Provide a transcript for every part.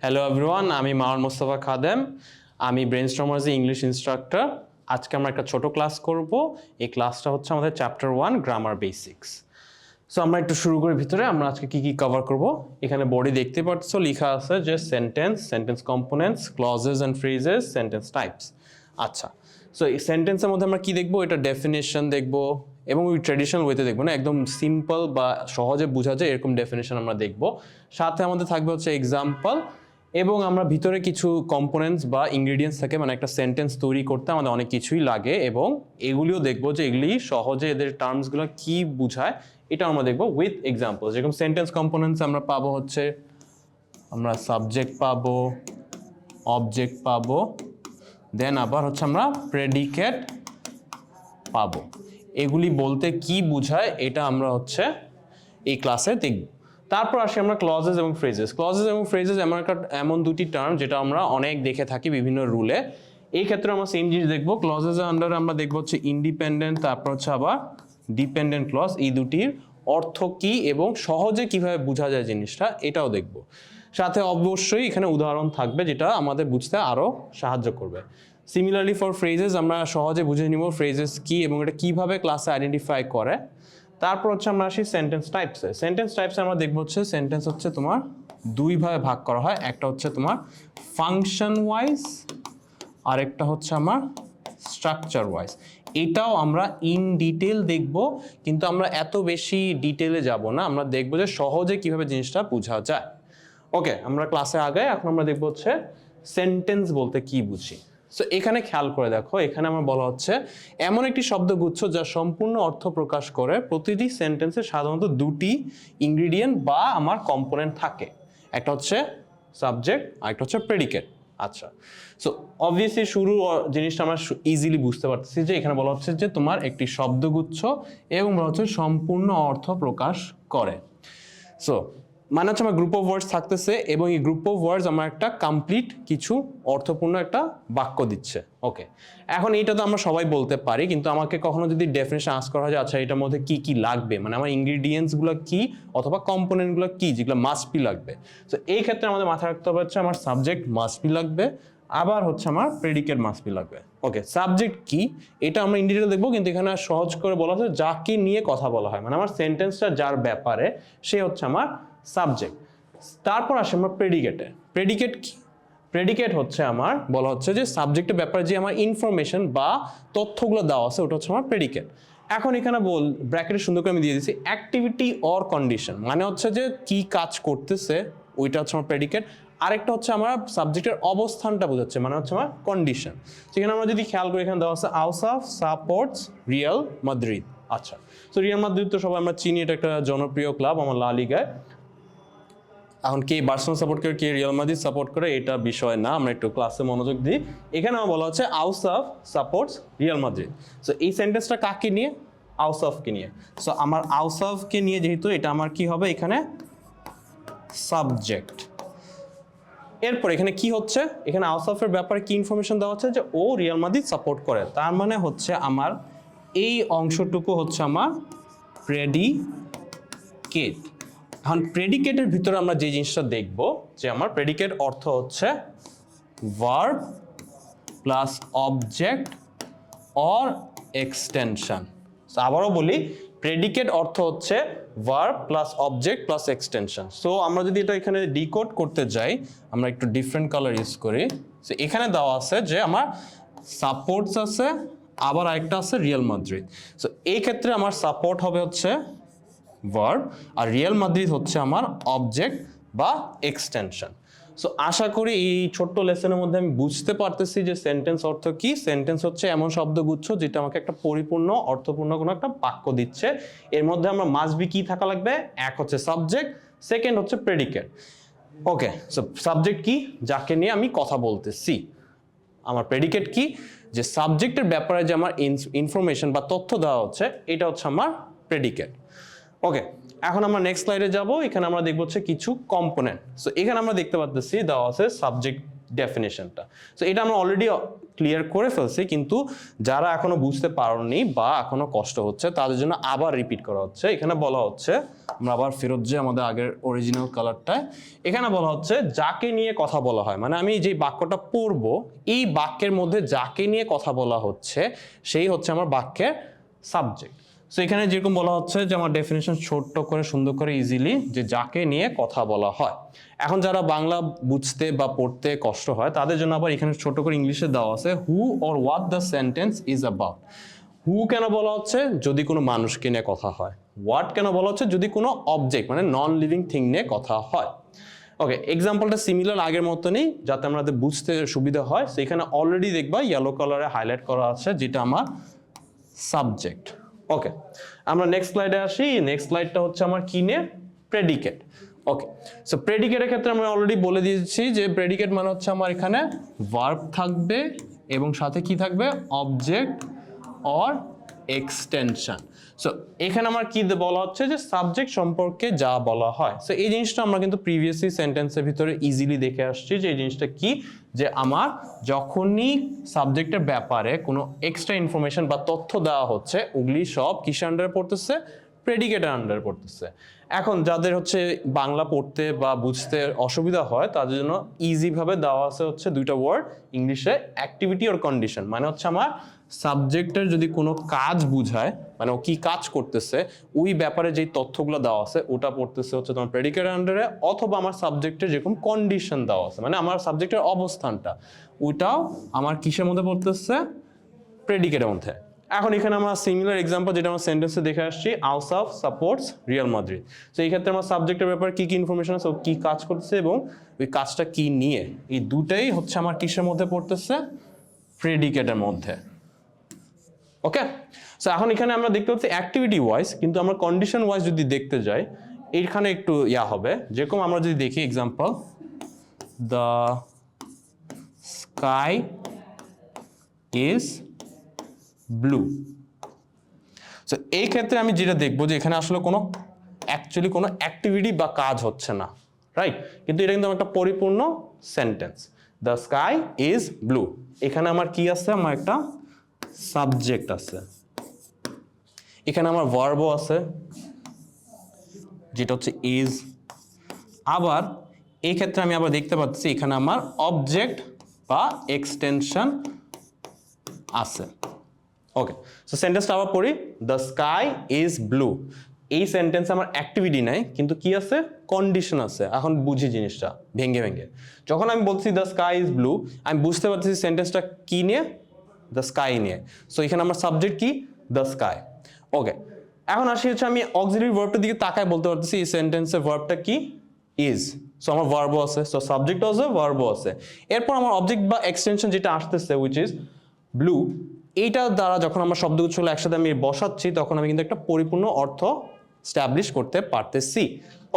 Hello everyone, আমি মাওয়ার মোস্তফা খাদেম। আমি ব্রেনস্টর্মার্সে ইংলিশ ইনস্ট্রাক্টর। আজকে আমরা একটা ছোট ক্লাস করব। এই ক্লাসটা হচ্ছে আমাদের চ্যাপ্টার 1 গ্রামার বেসিক্স। সো আমরা একটু শুরু করি ভিতরে আমরা আজকে কি কি কভার করব। এখানে বডি দেখতে পাচ্ছ, লেখা আছে যে sentence components, clauses and phrases, sentence types. আচ্ছা, সো এই সেন্টেন্সের মধ্যে আমরা কি দেখব? এটা ডেফিনেশন দেখব এবং ওই ট্র্যাডিশনাল ওয়েতে দেখবো না, একদম সিম্পল বা সহজে বোঝা যায় এরকম ডেফিনেশন আমরা দেখব। সাথে আমাদের থাকবে হচ্ছে এক্সাম্পল এবং আমরা ভিতরে কিছু কম্পোনেন্টস বা ইনগ্রিডিয়েন্টস থাকে, মানে একটা সেন্টেন্স তৈরি করতে আমাদের অনেক কিছুই লাগে এবং এগুলিও দেখবো যে এগুলি সহজে এদের টার্মসগুলো কি বোঝায় এটা আমরা দেখবো উইথ এক্সাম্পল। যেরকম সেন্টেন্স কম্পোনেন্টস আমরা পাবো হচ্ছে আমরা সাবজেক্ট পাবো, অবজেক্ট পাবো, দেন আবার হচ্ছে আমরা প্রেডিকেট পাবো। এগুলি বলতে কি বোঝায় এটা আমরা হচ্ছে এই ক্লাসে দেখব। তারপর আসি আমরা ক্লজেস এবং ফ্রেজেস। ক্লজেস এবং ফ্রেজেস এমন দুটি টার্ম যেটা আমরা অনেক দেখে থাকি বিভিন্ন রুলে। এই ক্ষেত্রে আমরা সেম জিনিস দেখবো। ক্লজেসের আন্ডারে আমরা দেখবো হচ্ছে ইন্ডিপেন্ডেন্ট, তারপর হচ্ছে আবার ডিপেন্ডেন্ট ক্লজ। এই দুটির অর্থ কি এবং সহজে কিভাবে বোঝা যায় জিনিসটা এটাও দেখব। সাথে অবশ্যই এখানে উদাহরণ থাকবে যেটা আমাদের বুঝতে আরও সাহায্য করবে। সিমিলারলি ফর ফ্রেজেস আমরা সহজে বুঝে নিব ফ্রেজেস কি এবং এটা কিভাবে ক্লাসে আইডেন্টিফাই করে। তারপর হচ্ছে আমরা আসি সেন্টেন্স টাইপসে। সেন্টেন্স টাইপসে আমরা দেখবো হচ্ছে সেন্টেন্স হচ্ছে তোমার দুই ভাবে ভাগ করা হয়। একটা হচ্ছে তোমার ফাংশন ওয়াইজ, আরেকটা হচ্ছে আমার স্ট্রাকচার ওয়াইজ। এটাও আমরা ইন ডিটেল দেখব, কিন্তু আমরা এত বেশি ডিটেলে যাব না। আমরা দেখবো যে সহজে কিভাবে জিনিসটা বোঝা যায়। ওকে, আমরা ক্লাসে আগে এখন আমরা দেখবো হচ্ছে সেন্টেন্স বলতে কি বুঝি। সো এখানে খেয়াল করে দেখো, এখানে আমার বলা হচ্ছে এমন একটি শব্দগুচ্ছ যা সম্পূর্ণ অর্থ প্রকাশ করে। প্রতিটি সেন্টেন্সে সাধারণত দুটি ইনগ্রিডিয়েন্ট বা আমার কম্পোনেন্ট থাকে। একটা হচ্ছে সাবজেক্ট আর একটা হচ্ছে প্রেডিকেট। আচ্ছা, সো অবভিয়াসলি শুরু জিনিসটা আমরা ইজিলি বুঝতে পারতেছি যে এখানে বলা হচ্ছে যে তোমার একটি শব্দগুচ্ছ এবং বলা হচ্ছে সম্পূর্ণ অর্থ প্রকাশ করে। সো মানে হচ্ছে আমার গ্রুপ অফ ওয়ার্ডস থাকতেছে এবং এই গ্রুপ অফ ওয়ার্ডস আমার একটা কমপ্লিট কিছু অর্থপূর্ণ একটা বাক্য দিচ্ছে। ওকে, এখন এইটা তো আমরা সবাই বলতে পারি, কিন্তু আমাকে কখনো যদি ডেফিনেশন আস্ক করা হয় যে আচ্ছা এটার মধ্যে কি কি লাগবে, মানে আমার ইনগ্রিডিয়েন্টসগুলো কি অথবা কম্পোনেন্টগুলো কি যেগুলো মাস্ট বি লাগবে। তো এই ক্ষেত্রে আমাদের মাথায় রাখতে হবে হচ্ছে আমার সাবজেক্ট মাস্ট বি লাগবে, আবার হচ্ছে আমার প্রেডিকেট মাস্ট বি লাগবে। ওকে, সাবজেক্ট কি এটা আমরা ইন ডিটেল দেখবো, কিন্তু এখানে সহজ করে বলা হচ্ছে যাকে নিয়ে কথা বলা হয়, মানে আমার সেন্টেন্সটা যার ব্যাপারে সে হচ্ছে আমার সাবজেক্ট। তারপর আসে আমরা প্রেডিকেটে। প্রেডিকেট কি? প্রেডিকেট হচ্ছে আমার বলা হচ্ছে যে সাবজেক্টের ব্যাপারে যে আমার ইনফরমেশন বা তথ্যগুলো দেওয়া আছে ওটা হচ্ছে আমার প্রেডিকেট। এখন এখানে ব্র্যাকেটে সুন্দর করে আমি দিয়ে দিচ্ছি অ্যাক্টিভিটি অর কন্ডিশন, মানে হচ্ছে যে কি কাজ করতেছে ওইটা হচ্ছে আমার প্রেডিকেট। আরেকটা হচ্ছে আমার সাবজেক্টের অবস্থানটা বোঝাচ্ছে, মানে হচ্ছে আমার কন্ডিশন। সেখানে আমরা যদি খেয়াল করি এখানে দেওয়া আছে আউসাফ সাপোর্টস রিয়াল মাদ্রিদ। আচ্ছা, তো রিয়াল মাদ্রিদ তো সবাই আমরা চিনি, এটা একটা জনপ্রিয় ক্লাব আমার লা লিগায়। এখন কে বার্সেলোনা সাপোর্ট করে কে রিয়াল মাদ্রিদ সাপোর্ট করে এটা বিষয় না, আমরা একটু ক্লাসে মনোযোগ দিই। এখানে আমার বলা হচ্ছে Ausaf supports Real Madrid. So এই সেন্টেন্সটা কাকে নিয়ে? আউসাফকে নিয়ে। সো আমার আউসাফকে নিয়ে যেহেতু এটা আমার কি হবে এখানে সাবজেক্ট। এরপর এখানে কি হচ্ছে, এখানে আউসাফের ব্যাপারে কি ইনফরমেশন দেওয়া হচ্ছে যে ও রিয়াল মাদ্রিদ সাপোর্ট করে, তার মানে হচ্ছে আমার এই অংশটুকু হচ্ছে আমার প্রেডিকেট। এখন প্রেডিকেটের ভিতরে আমরা যে জিনিসটা দেখব যে আমার প্রেডিকেট অর্থ হচ্ছে verb plus object or extension. আবারও বলি, প্রেডিকেট অর্থ হচ্ছে verb plus object plus extension. So আমরা যদি এটা এখানে ডিকোড করতে যাই, আমরা একটু ডিফারেন্ট কালার ইউজ করি। সো এখানে দেওয়া আছে যে আমার সাপোর্টস আছে, আবার আরেকটা আছে রিয়াল মাদ্রিদ। সো এই ক্ষেত্রে আমার সাপোর্ট হবে হচ্ছে ভার্ব আর রিয়াল মাদ্রিদ হচ্ছে আমার অবজেক্ট বা এক্সটেনশন। সো আশা করি এই ছোট্ট লেসনের মধ্যে আমি বুঝতে পারতেছি যে সেন্টেন্স অর্থ কি। সেন্টেন্স হচ্ছে এমন শব্দগুচ্ছ যেটা আমাকে একটা পরিপূর্ণ অর্থপূর্ণ কোনো একটা বাক্য দিচ্ছে। এর মধ্যে আমরা মাস্ট বি কি থাকা লাগবে? এক হচ্ছে সাবজেক্ট, সেকেন্ড হচ্ছে প্রেডিকেট। ওকে, সো সাবজেক্ট কি? যাকে নিয়ে আমি কথা বলতেছি। আমার প্রেডিকেট কি? যে সাবজেক্টের ব্যাপারে যে আমার ইনফরমেশন বা তথ্য দেওয়া হচ্ছে এটা হচ্ছে আমার প্রেডিকেট। ওকে, এখন আমরা নেক্সট স্লাইডে যাব। এখানে আমরা দেখব হচ্ছে কিছু কম্পোনেন্ট। সো এখানে আমরা দেখতে পাচ্ছি দেওয়া আছে সাবজেক্ট ডেফিনেশনটা। সো এটা আমরা অলরেডি ক্লিয়ার করে ফেলছি, কিন্তু যারা এখনো বুঝতে পারোনি বা এখনো কষ্ট হচ্ছে তাদের জন্য আবার রিপিট করা হচ্ছে। এখানে বলা হচ্ছে, আমরা আবার ফেরত যে আমাদের আগের অরিজিনাল কালারটায়, এখানে বলা হচ্ছে যাকে নিয়ে কথা বলা হয়, মানে আমি যে বাক্যটা পড়বো এই বাক্যের মধ্যে যাকে নিয়ে কথা বলা হচ্ছে সেই হচ্ছে আমার বাক্যের সাবজেক্ট। সো এখানে যেরকম বলা হচ্ছে যে আমার ডেফিনেশন ছোট্ট করে সুন্দর করে ইজিলি, যে যাকে নিয়ে কথা বলা হয়। এখন যারা বাংলা বুঝতে বা পড়তে কষ্ট হয় তাদের জন্য আবার এখানে ছোট করে ইংলিশে দেওয়া আছে who or what the sentence is about. Who কেন বলা হচ্ছে, যদি কোনো মানুষকে নিয়ে কথা হয়। হোয়াট কেন বলা হচ্ছে, যদি কোনো অবজেক্ট মানে নন লিভিং থিং নিয়ে কথা হয়। ওকে, এক্সাম্পলটা সিমিলার আগের মতনই, যাতে আমাদের বুঝতে সুবিধা হয়। সেখানে অলরেডি দেখবা ইয়েলো কালারে হাইলাইট করা আছে যেটা আমার সাবজেক্ট। ওকে, আমরা নেক্সট স্লাইডে আসি। নেক্সট স্লাইডটা হচ্ছে আমার কি নিয়ে, প্রেডিকেট। ওকে, সো প্রেডিকেটের ক্ষেত্রে আমরা অলরেডি বলে দিয়েছি যে প্রেডিকেট মানে হচ্ছে আমার এখানে ভার্ব থাকবে এবং সাথে কি থাকবে, অবজেক্ট অর এক্সটেনশন। সো এখানে আমার কি বলা হচ্ছে যে সাবজেক্ট সম্পর্কে যা বলা হয়। সো এই জিনিসটা আমরা কিন্তু প্রিভিয়াসলি সেন্টেন্সের ভিতরে ইজিলি দেখে আসছি যে এই জিনিসটা কি, যে আমার যখনই সাবজেক্টের ব্যাপারে কোনো এক্সট্রা ইনফরমেশন বা তথ্য দেওয়া হচ্ছে ওগুলি সব কিসের আন্ডারে পড়তেছে, প্রেডিকেটের আন্ডারে পড়তেছে। এখন যাদের হচ্ছে বাংলা পড়তে বা বুঝতে অসুবিধা হয় তাদের জন্য ইজিভাবে দেওয়া আছে হচ্ছে দুইটা ওয়ার্ড ইংলিশে, অ্যাক্টিভিটি আর কন্ডিশন। মানে হচ্ছে আমার সাবজেক্টের যদি কোনো কাজ বুঝায়, মানে ও কি কাজ করতেছে ওই ব্যাপারে যেই তথ্যগুলো দেওয়া আছে ওটা পড়তেছে হচ্ছে তোমার প্রেডিকেটের আন্ডারে, অথবা আমার সাবজেক্টের যেরকম কন্ডিশন দেওয়া আছে মানে আমার সাবজেক্টের অবস্থানটা ওইটাও আমার কিসের মধ্যে পড়তেছে, প্রেডিকেটের মধ্যে। এখন এখানে আমরা সিমিলার এক্সাম্পল যেটা আমরা সেন্টেন্সে দেখে আসছি, আউসাফ সাপোর্টস রিয়াল মাদ্রিদ। তো এই ক্ষেত্রে আমার সাবজেক্টের ব্যাপারে কি কি ইনফরমেশন আছে, ও কি কাজ করতেছে এবং ওই কাজটা কি নিয়ে, এই দুটাই হচ্ছে আমার কিসের মধ্যে পড়তেছে, প্রেডিকেটের মধ্যে। ওকে, সো এখন এখানে আমরা দেখতে পাচ্ছি অ্যাক্টিভিটি ওয়াইজ, কিন্তু আমরা কন্ডিশন ওয়াইজ যদি দেখতে যাই এইখানে একটু হবে। যেরকম আমরা যদি দেখি example, the sky is blue. So এই ক্ষেত্রে আমি যেটা দেখবো যে এখানে আসলে কোনো অ্যাকচুয়ালি কোনো অ্যাক্টিভিটি বা কাজ হচ্ছে না, রাইট? কিন্তু এটা কিন্তু একটা পরিপূর্ণ sentence, the sky is blue. এখানে আমার কি আছে, আমার একটা সাবজেক্ট আছে, এখানে আমার ভার্বও আছে যেটা হচ্ছে ইজ। আবার এই ক্ষেত্রে আমি আবার দেখতে পাচ্ছি এখানে আমার অবজেক্ট বা এক্সটেনশন আছে। ওকে, সো সেন্টেন্সটা আবার পড়ি, দ্য স্কাই ইজ ব্লু। এই সেন্টেন্সে আমার অ্যাক্টিভিটি নাই, কিন্তু কি আছে, কন্ডিশন আছে। এখন বুঝি জিনিসটা ভেঙে ভেঙে। যখন আমি বলছি দ্য স্কাই ইজ ব্লু, আমি বুঝতে পারছি সেন্টেন্সটা কি নিয়ে, দ্য স্কাই নিয়ে। সো এখানে আমার সাবজেক্ট কি, দ্য স্কাই। ওকে, এখন আসি হচ্ছে আমি অক্সিলারি ভার্বটার দিকে তাকায় বলতে পারতেছি এই সেন্টেন্সের ভার্বটা কি, ইজ। সো আমার ভার্বও আছে, সো সাবজেক্টও আছে, ভার্বও আছে। এরপর আমার অবজেক্ট বা এক্সটেনশন যেটা আসতেছে উইচ ইজ ব্লু, এইটার দ্বারা যখন আমার শব্দগুলো একসাথে আমি বসাচ্ছি তখন আমি কিন্তু একটা পরিপূর্ণ অর্থ স্ট্যাবলিশ করতে পারতেছি।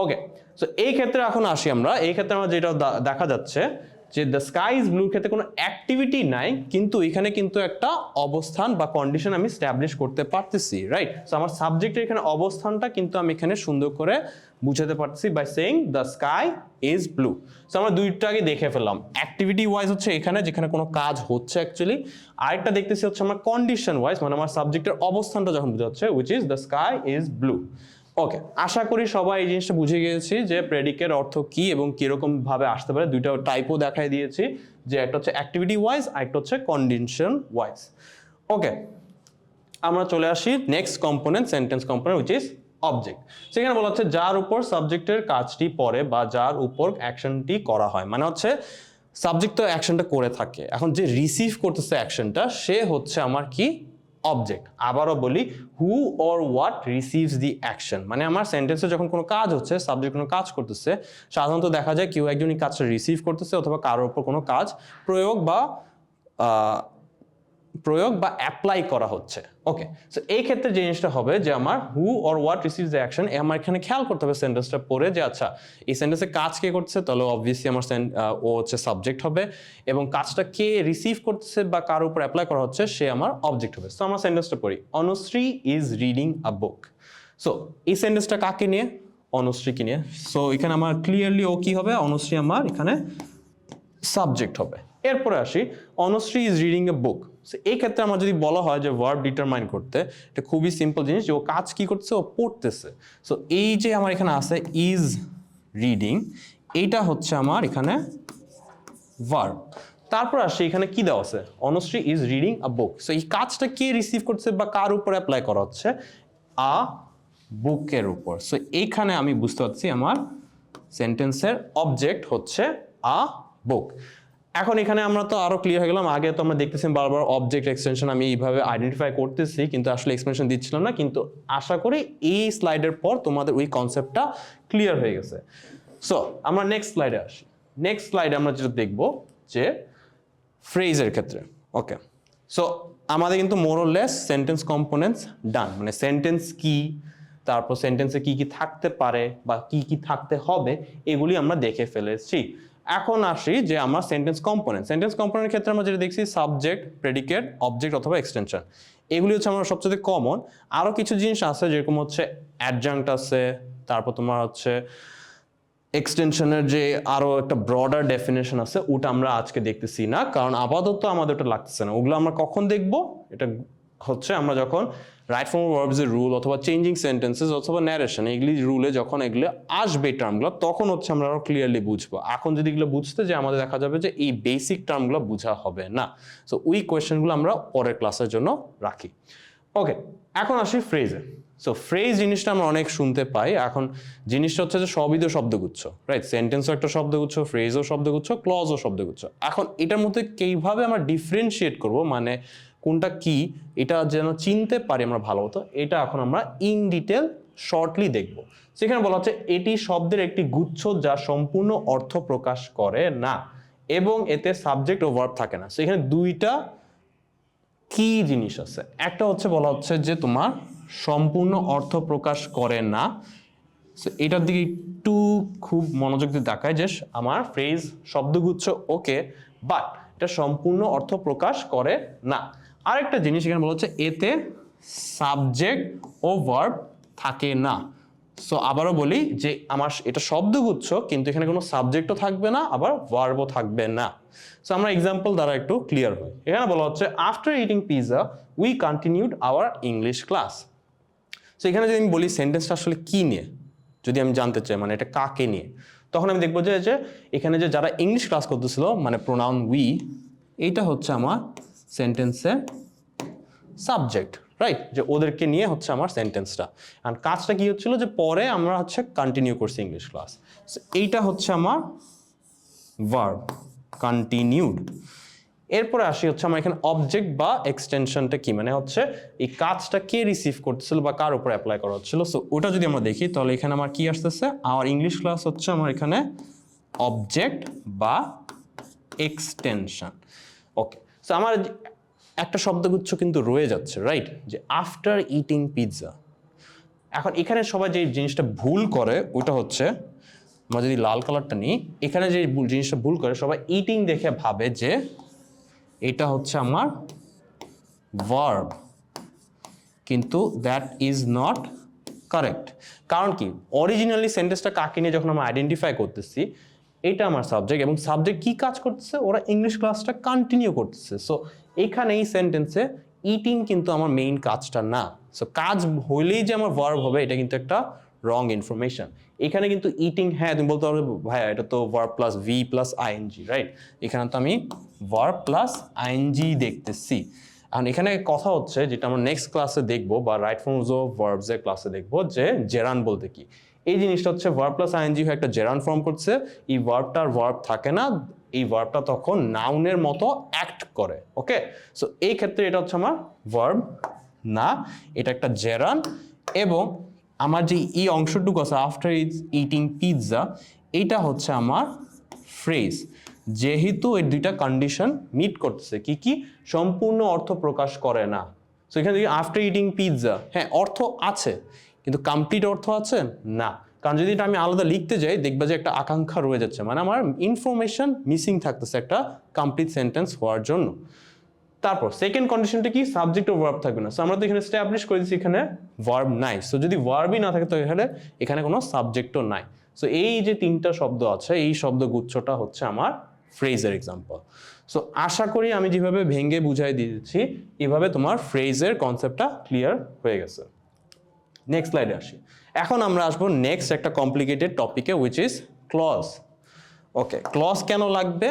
ওকে, সো এই ক্ষেত্রে এখন আসি আমরা, এই ক্ষেত্রে আমার যেটা দেখা যাচ্ছে যে দ্য স্কাই ইজ ব্লুর ক্ষেত্রে কোনো অ্যাক্টিভিটি নাই, কিন্তু এখানে কিন্তু একটা অবস্থান বা কন্ডিশন আমি স্ট্যাবলিশ করতে পারতেছি, রাইট? সো আমার সাবজেক্টের এখানে অবস্থানটা কিন্তু আমি এখানে সুন্দর করে বুঝাতে পারতেছি by saying the sky is blue. So আমরা দুইটাকে দেখে ফেললাম, অ্যাক্টিভিটি ওয়াইজ হচ্ছে এখানে যেখানে কোনো কাজ হচ্ছে অ্যাকচুয়ালি, আরেকটা দেখতেছি হচ্ছে আমার কন্ডিশন ওয়াইজ, মানে আমার সাবজেক্টের অবস্থানটা যখন বোঝাচ্ছে which is the sky is blue. Okay, আশা করি সবাই এই জিনিসটা বুঝে গিয়েছি যে প্রেডিকেট অর্থ কি এবং কিরকম ভাবে আসতে পারে। দুইটা টাইপও দেখাই দিয়েছি, যে একটা হচ্ছে অ্যাক্টিভিটি ওয়াইজ আর একটা হচ্ছে কন্ডিশন ওয়াইজ। ওকে, আমরা চলে আসি next component, sentence component which is object. সেখানে বলা হচ্ছে যার উপর সাবজেক্টের কাজটি পড়ে বা যার উপর অ্যাকশনটি করা হয়, মানে হচ্ছে সাবজেক্ট তো অ্যাকশনটা করে থাকে, এখন যে রিসিভ করতেছে অ্যাকশনটা সে হচ্ছে আমার কি, অবজেক্ট। আবারও বলি, হু or what receives the action, মানে আমার সেন্টেন্সে যখন কোনো কাজ হচ্ছে, সাবজেক্ট কোনো কাজ করতেছে, সাধারণত দেখা যায় কেউ একজনই কাজটা রিসিভ করতেছে অথবা কারোর উপর কোনো কাজ প্রয়োগ বা অ্যাপ্লাই করা হচ্ছে। ওকে, সো এই ক্ষেত্রে যে জিনিসটা হবে যে আমার হু or what receives the action, আমার এখানে খেয়াল করতে হবে সেন্টেন্সটা পড়ে যে আচ্ছা এই সেন্টেন্সে কাজ কে করতেছে, তাহলে অবভিয়াসলি আমার ও হচ্ছে সাবজেক্ট হবে, এবং কাজটা কে রিসিভ করতেছে বা কার উপর অ্যাপ্লাই করা হচ্ছে সে আমার অবজেক্ট হবে। সো আমরা সেন্টেন্সটা পড়ি, Anushree is reading a book. So এই সেন্টেন্সটা কাকে নিয়ে, অনুশ্রীকে নিয়ে। সো এখানে আমার ক্লিয়ারলি ও কি হবে, অনুশ্রী আমার এখানে সাবজেক্ট হবে। এরপরে আসি, অনুশ্রী ইজ রিডিং এ বুক। এই ক্ষেত্রে আমার যদি বলা হয় যে ভার্ব ডিটারমাইন করতে, এটা খুবই সিম্পল জিনিস যে ও কাজ কি করছে, ও পড়তেছে। সো এই যে আমার এখানে আছে ইজ রিডিং, এইটা হচ্ছে আমার এখানে ভার্ব। তারপর আসে এখানে কি দেওয়া আছে, Anushree is reading a book. So এই কাজটা কে রিসিভ করছে বা কার উপর অ্যাপ্লাই করা হচ্ছে, আ বুকের উপর। সো এইখানে আমি বুঝতে পারছি আমার সেন্টেন্সের অবজেক্ট হচ্ছে আ বুক। এখন এখানে আমরা তো আরো ক্লিয়ার হয়ে গেলাম। আগে তো আমরা দেখতেছি বারবার অবজেক্ট এক্সটেনশন আমি এইভাবে আইডেন্টিফাই করতেছি, কিন্তু আসলে এক্সপ্লেনেশন দিচ্ছিলাম না। কিন্তু আশা করি এই স্লাইডের পর তোমাদের ওই কনসেপ্টটা ক্লিয়ার হয়ে গেছে। সো আমরা নেক্সট স্লাইডে আসি। নেক্সট স্লাইডে আমরা যেটা দেখবো যে ফ্রেজের ক্ষেত্রে। ওকে, সো আমাদের কিন্তু more or less sentence components done, মানে সেন্টেন্স কি, তারপর সেন্টেন্সে কি কি থাকতে পারে বা কি কি থাকতে হবে, এগুলি আমরা দেখে ফেলেছি। এখন আসি যে আমার সেন্টেন্স কম্পোনেন্টের ক্ষেত্রে আমরা যেটা দেখছি সাবজেক্ট, প্রেডিকেট, অবজেক্ট অথবা এক্সটেনশন, এগুলি হচ্ছে আমার সবচেয়ে কমন। আরও কিছু জিনিস আছে যেরকম হচ্ছে অ্যাডজাঙ্ক্ট আছে, তারপর তোমার হচ্ছে এক্সটেনশনের যে আরো একটা ব্রডার ডেফিনেশন আছে, ওটা আমরা আজকে দেখতেছি না, কারণ আপাতত আমাদের ওটা লাগতেছে না। ওগুলো আমরা কখন দেখবো, এটা হচ্ছে আমরা যখন রাইট ফর্ম ভার্বস এর রুল অথবা চেঞ্জিং সেন্টেন্সেস অথবা ন্যারেশন এগুলি রুলে যখন এগুলো আসবে টার্মগুলো, তখন হচ্ছে আমরা আরো ক্লিয়ারলি বুঝবো। এখন যদি এগুলো বুঝতে যে আমাদের দেখা যাবে যে এই বেসিক টার্মগুলো বোঝা হবে না। সো ওই কোয়েশ্চেনগুলো আমরা পরের ক্লাসের জন্য রাখি। ওকে, এখন আসি ফ্রেজে। সো ফ্রেজ জিনিসটা আমরা অনেক শুনতে পাই। এখন জিনিসটা হচ্ছে যে সবই তো শব্দগুচ্ছ, রাইট? সেন্টেন্সও একটা শব্দগুচ্ছ, ফ্রেজও শব্দগুচ্ছ, ক্লজও শব্দগুচ্ছ। এখন এটার মধ্যে কিভাবে আমরা ডিফারেন্সিয়েট করব, মানে কোনটা কি, এটা যেন চিনতে পারি আমরা ভালো মতো, এটা এখন আমরা ইন ডিটেল শর্টলি দেখব। সেখানে বলা হচ্ছে এটি শব্দের একটি গুচ্ছ যা সম্পূর্ণ অর্থ প্রকাশ করে না এবং এতে সাবজেক্ট ও ভার্ব থাকে না। সেখানে দুইটা কি জিনিস আছে। একটা হচ্ছে বলা হচ্ছে যে তোমার সম্পূর্ণ অর্থ প্রকাশ করে না। এটার দিকে একটু খুব মনোযোগ দিয়ে দেখায় যে আমার ফ্রেজ শব্দগুচ্ছ ওকে, বাট এটা সম্পূর্ণ অর্থ প্রকাশ করে না। আরেকটা জিনিস এখানে বলা হচ্ছে এতে সাবজেক্ট ও ভার্ব থাকে না। সো আবারও বলি যে আমার এটা শব্দগুচ্ছ, কিন্তু এখানে কোনো সাবজেক্টও থাকবে না, আবার ভার্বও থাকবে না। সো আমরা এক্সাম্পল দ্বারা একটু ক্লিয়ার হই। এখানে বলা হচ্ছে after eating pizza we continued our English class. So এখানে যদি আমি বলি সেন্টেন্সটা আসলে কি নিয়ে, যদি আমি জানতে চাই মানে এটা কাকে নিয়ে, তখন আমি দেখবো যে এখানে যে যারা ইংলিশ ক্লাস করতেছিল মানে প্রোনাউন উই, এইটা হচ্ছে আমার সেন্টেন্সের সাবজেক্ট, রাইট? যে ওদেরকে নিয়ে হচ্ছে আমার সেন্টেন্সটা। আর কাজটা কি হচ্ছিল যে পরে আমরা হচ্ছে কন্টিনিউ করছি ইংলিশ ক্লাস। এইটা হচ্ছে আমার ভার্ব, কন্টিনিউড। এরপরে আসি হচ্ছে আমার এখানে অবজেক্ট বা এক্সটেনশনটা কি, মানে হচ্ছে এই কাজটা কে রিসিভ করতেছিল বা কার উপর অ্যাপ্লাই করা হচ্ছিল। সো ওটা যদি আমরা দেখি তাহলে এখানে আমার কি আসতেছে, আমার ইংলিশ ক্লাস হচ্ছে আমার এখানে অবজেক্ট বা এক্সটেনশন। ওকে, সো আমার একটা শব্দগুচ্ছ কিন্তু রয়ে যাচ্ছে, রাইট? যে আফটার ইটিং পিৎজা। এখন এখানে সবাই যে জিনিসটা ভুল করে ওটা হচ্ছে, আমরা যদি লাল কালারটা নিই, এখানে যে জিনিসটা ভুল করে সবাই ইটিং দেখে ভাবে যে এটা হচ্ছে আমার ভার্ব, কিন্তু দ্যাট ইজ নট কারেক্ট। কারণ কি, অরিজিনালি সেন্টেন্সটা কাকে নিয়ে যখন আমরা আইডেন্টিফাই করতেছি, এটা আমার সাবজেক্ট, এবং সাবজেক্ট কি কাজ করতেছে, ওরা ইংলিশ ক্লাসটা কন্টিনিউ করতেছে। সো এইখানে এই সেন্টেন্সে ইটিং কিন্তু আমার মেইন কাজটা না। সো কাজ হইলেই যে আমার ভার্ব হবে এটা কিন্তু একটা রং ইনফরমেশন। এখানে কিন্তু ইটিং, হ্যাঁ তুমি বলতে পারবে ভাইয়া এটা তো verb plus V plus ING, right? এখানে তো আমি ভার্ব প্লাস আইএনজি দেখতেছি। আর এখানে কথা হচ্ছে যেটা আমরা নেক্সট ক্লাসে দেখবো বা রাইট ফর্মস অফ ভার্বস এর ক্লাসে দেখবো, যে জেরান বলতে কি। এই জিনিসটা হচ্ছে ভার্ব প্লাস আইএনজি হয়ে একটা জেরান ফর্ম করছে। এই ভার্বটার ভার্ব থাকে না, এই ভার্বটা তখন নাউনের মতো অ্যাক্ট করে। ওকে, সো এই ক্ষেত্রে এটা হচ্ছে আমার ভার্ব না, এটা একটা জেরান। এবং আমার যে ই অংশটুকু আছে আফটার ইটিং পিৎজা, এইটা হচ্ছে আমার ফ্রেজ, যেহেতু এই দুইটা কন্ডিশন মিট করতেছে। কি কি? সম্পূর্ণ অর্থ প্রকাশ করে না। সো এখানে দেখি আফটার ইটিং পিৎজা, হ্যাঁ অর্থ আছে, কিন্তু কমপ্লিট অর্থ আছে না। কারণ যদি এটা আমি আলাদা লিখতে যাই দেখবা যে একটা আকাঙ্ক্ষা রয়ে যাচ্ছে, মানে আমার ইনফরমেশন মিসিং থাকতেছে একটা কমপ্লিট সেন্টেন্স হওয়ার জন্য। তারপর সেকেন্ড কন্ডিশনটা কি, সাবজেক্ট ও ভার্ব থাকবে না। সো আমরা তো এখানে এস্টাবলিশ করে দিচ্ছি এখানে ভার্ব নাই। সো যদি ভার্বই না থাকে তো এখানে কোনো সাবজেক্টও নাই। সো এই যে তিনটা শব্দ আছে, এই শব্দগুচ্ছটা হচ্ছে আমার ফ্রেজের এক্সাম্পল। সো আশা করি আমি যেভাবে ভেঙে বুঝাই দিয়েছি এভাবে তোমার ফ্রেজের কনসেপ্টটা ক্লিয়ার হয়ে গেছে। নেক্সট স্লাইডে আসি। এখন আমরা আসবো নেক্সট একটা কমপ্লিকেটেড টপিকে, which is clause. Okay, clause কেন লাগবে?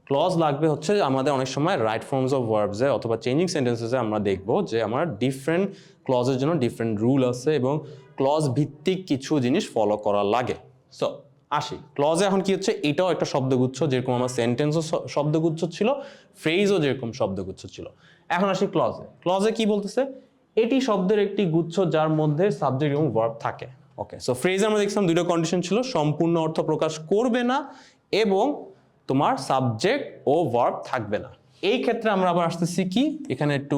ক্লজ লাগবে হচ্ছে আমাদের অনেক সময় রাইট ফর্মস অফ ভার্বসে অথবা চেঞ্জিং সেন্টেন্সেসে আমরা দেখব যে আমার ডিফারেন্ট ক্লজের জন্য ডিফারেন্ট রুল আছে এবং ক্লজ ভিত্তিক কিছু জিনিস ফলো করা লাগে। সো আসি ক্লজে। এখন কি হচ্ছে, এটাও একটা শব্দগুচ্ছ, যেরকম আমার সেন্টেন্সও শব্দগুচ্ছ ছিল, ফ্রেজও যেরকম শব্দগুচ্ছ ছিল। এখন আসি ক্লজে। ক্লজে কি বলতেছে? এটি শব্দের একটি গুচ্ছ যার মধ্যে সাবজেক্ট এবং ভার্ব থাকে। ওকে, সো ফ্রেজে আমরা দেখছিলাম দুটো কন্ডিশন ছিল, সম্পূর্ণ অর্থ প্রকাশ করবে না এবং তোমার সাবজেক্ট ও ভার্ব থাকবে না। এই ক্ষেত্রে আমরা আবার আসতেছি কি, এখানে একটু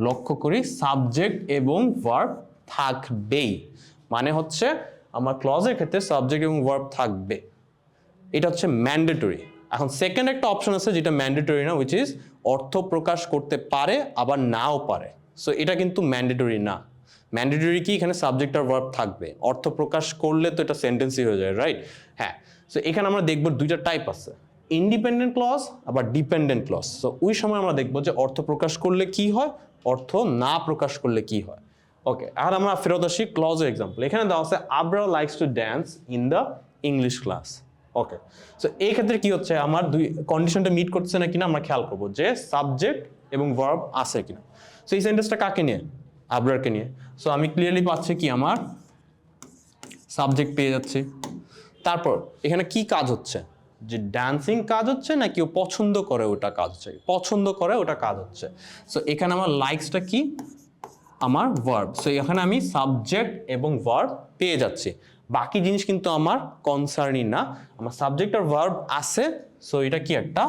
লক্ষ্য করি, সাবজেক্ট এবং ভার্ব থাকবেই, মানে হচ্ছে আমার ক্লজের ক্ষেত্রে সাবজেক্ট এবং ভার্ব থাকবে, এটা হচ্ছে ম্যান্ডেটরি। এখন সেকেন্ড একটা অপশন আছে যেটা ম্যান্ডেটরি না, উইচ ইজ অর্থ প্রকাশ করতে পারে আবার নাও পারে। সো এটা কিন্তু ম্যান্ডেটরি না। ম্যান্ডেটরি কি, এখানে সাবজেক্ট আর ভার্ব থাকবে, অর্থ প্রকাশ করলে তো এটা সেন্টেন্সই হয়ে যায়, রাইট? হ্যাঁ, সো এখানে আমরা দেখব দুইটা টাইপ আছে, ইন্ডিপেন্ডেন্ট ক্লজ আবার ডিপেন্ডেন্ট ক্লজ। সো ওই সময় আমরা দেখব যে অর্থ প্রকাশ করলে কি হয়, অর্থ না প্রকাশ করলে কি হয়। ওকে, আর আমরা ফেরত আসি ক্লজের এক্সাম্পল। এখানে দেওয়া আছে Abra likes to dance in the English class. Okay, so এই ক্ষেত্রে কি হচ্ছে, আমার দুই কন্ডিশনটা মিট করছে না কিনা আমরা খেয়াল করবো, যে সাবজেক্ট এবং ভার্ব আছে কিনা। সো এই সেন্টেন্সটা কাকে নিয়ে? আব্রারকে নিয়ে। সো আমি ক্লিয়ারলি পাচ্ছি কি, আমার সাবজেক্ট পেয়ে যাচ্ছি। তারপর এখানে কি কাজ হচ্ছে, যে ড্যান্সিং কাজ হচ্ছে না কেউ পছন্দ করে ওটা কাজ হচ্ছে, পছন্দ করে ওটা কাজ হচ্ছে। সো এখানে আমার লাইকসটা কি, আমার ভার্ব। সো এখানে আমি সাবজেক্ট এবং ভার্ব পেয়ে যাচ্ছি, বাকি জিনিস কিন্তু আমার কনসার্নই না, আমার সাবজেক্ট আর ভার্ব আছে। সো এটা কি একটা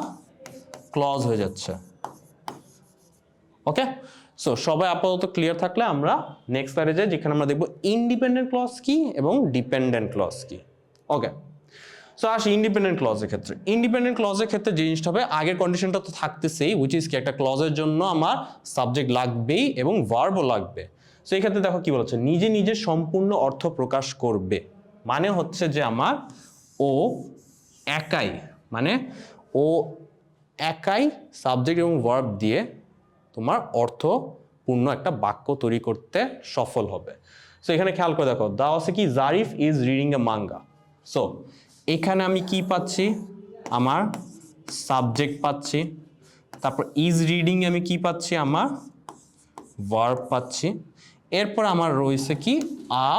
ক্লজ হয়ে যাচ্ছে। ওকে, সো সবাই আপাতত ক্লিয়ার থাকলে আমরা নেক্সট স্লাইডে যাই, যেখানে আমরা দেখবো ইন্ডিপেন্ডেন্ট ক্লজ কি এবং ডিপেন্ডেন্ট ক্লজ কি। ওকে, সো আসি ইন্ডিপেন্ডেন্ট ক্লজের ক্ষেত্রে। ইন্ডিপেন্ডেন্ট ক্লজের ক্ষেত্রে যে জিনিসটা হবে, আগের কন্ডিশনটা তো থাকতেছেই, উইচ ইজ কি, একটা ক্লজের জন্য আমার সাবজেক্ট লাগবেই এবং ভার্বও লাগবে। সো এই ক্ষেত্রে দেখো কি বলছে, নিজে নিজে সম্পূর্ণ অর্থ প্রকাশ করবে, মানে হচ্ছে যে আমার ও একাই, মানে ও একাই সাবজেক্ট এবং ভার্ব দিয়ে তোমার অর্থপূর্ণ একটা বাক্য তৈরি করতে সফল হবে। সো এখানে খেয়াল করে দেখো, দেওয়া আছে কি, Zarif is reading a manga. So এখানে আমি কি পাচ্ছি, আমার সাবজেক্ট পাচ্ছি, তারপর ইজ রিডিং আমি কি পাচ্ছি, আমার ভার্ব পাচ্ছি, এরপর আমার রয়েছে কি, আ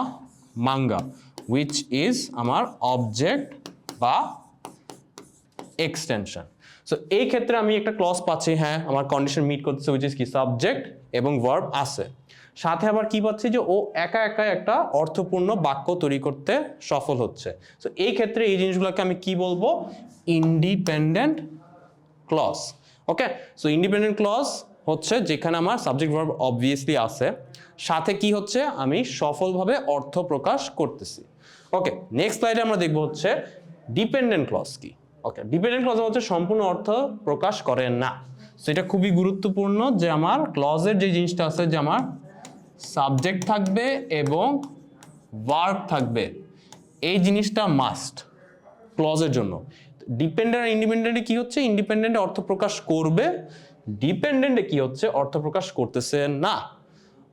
মাঙ্গা, উইচ ইজ আমার অবজেক্ট বা এক্সটেনশন। সো এই ক্ষেত্রে আমি একটা ক্লজ পাচ্ছি, হ্যাঁ আমার কন্ডিশন মিট করতেছে, উইচ ইজ কি, সাবজেক্ট এবং ভার্ব আছে, সাথে আবার কি পাচ্ছি, যে ও একা একা একটা অর্থপূর্ণ বাক্য তৈরি করতে সফল হচ্ছে। সো এই ক্ষেত্রে এই জিনিসগুলোকে আমি কি বলবো, ইন্ডিপেন্ডেন্ট ক্লজ। ওকে, সো ইন্ডিপেন্ডেন্ট ক্লজ হচ্ছে যেখানে আমার সাবজেক্ট ভার্ব অবভিয়াসলি আছে, সাথে কি হচ্ছে, আমি সফলভাবে অর্থ প্রকাশ করতেছি। ওকে, নেক্সট স্লাইডে আমরা দেখবো হচ্ছে ডিপেন্ডেন্ট ক্লজ কি। ওকে, ডিপেন্ডেন্ট ক্লজ হচ্ছে সম্পূর্ণ অর্থ প্রকাশ করে না। সেটা খুবই গুরুত্বপূর্ণ যে আমার ক্লজের যে জিনিসটা আছে, যে আমার সাবজেক্ট থাকবে এবং ভার্ব থাকবে, এই জিনিসটা মাস্ট ক্লজের জন্য। ডিপেন্ডেন্ট আর ইন্ডিপেন্ডেন্টে কি হচ্ছে, ইন্ডিপেন্ডেন্টে অর্থ প্রকাশ করবে, ডিপেন্ডেন্টে কি হচ্ছে, অর্থ প্রকাশ করতেছে না।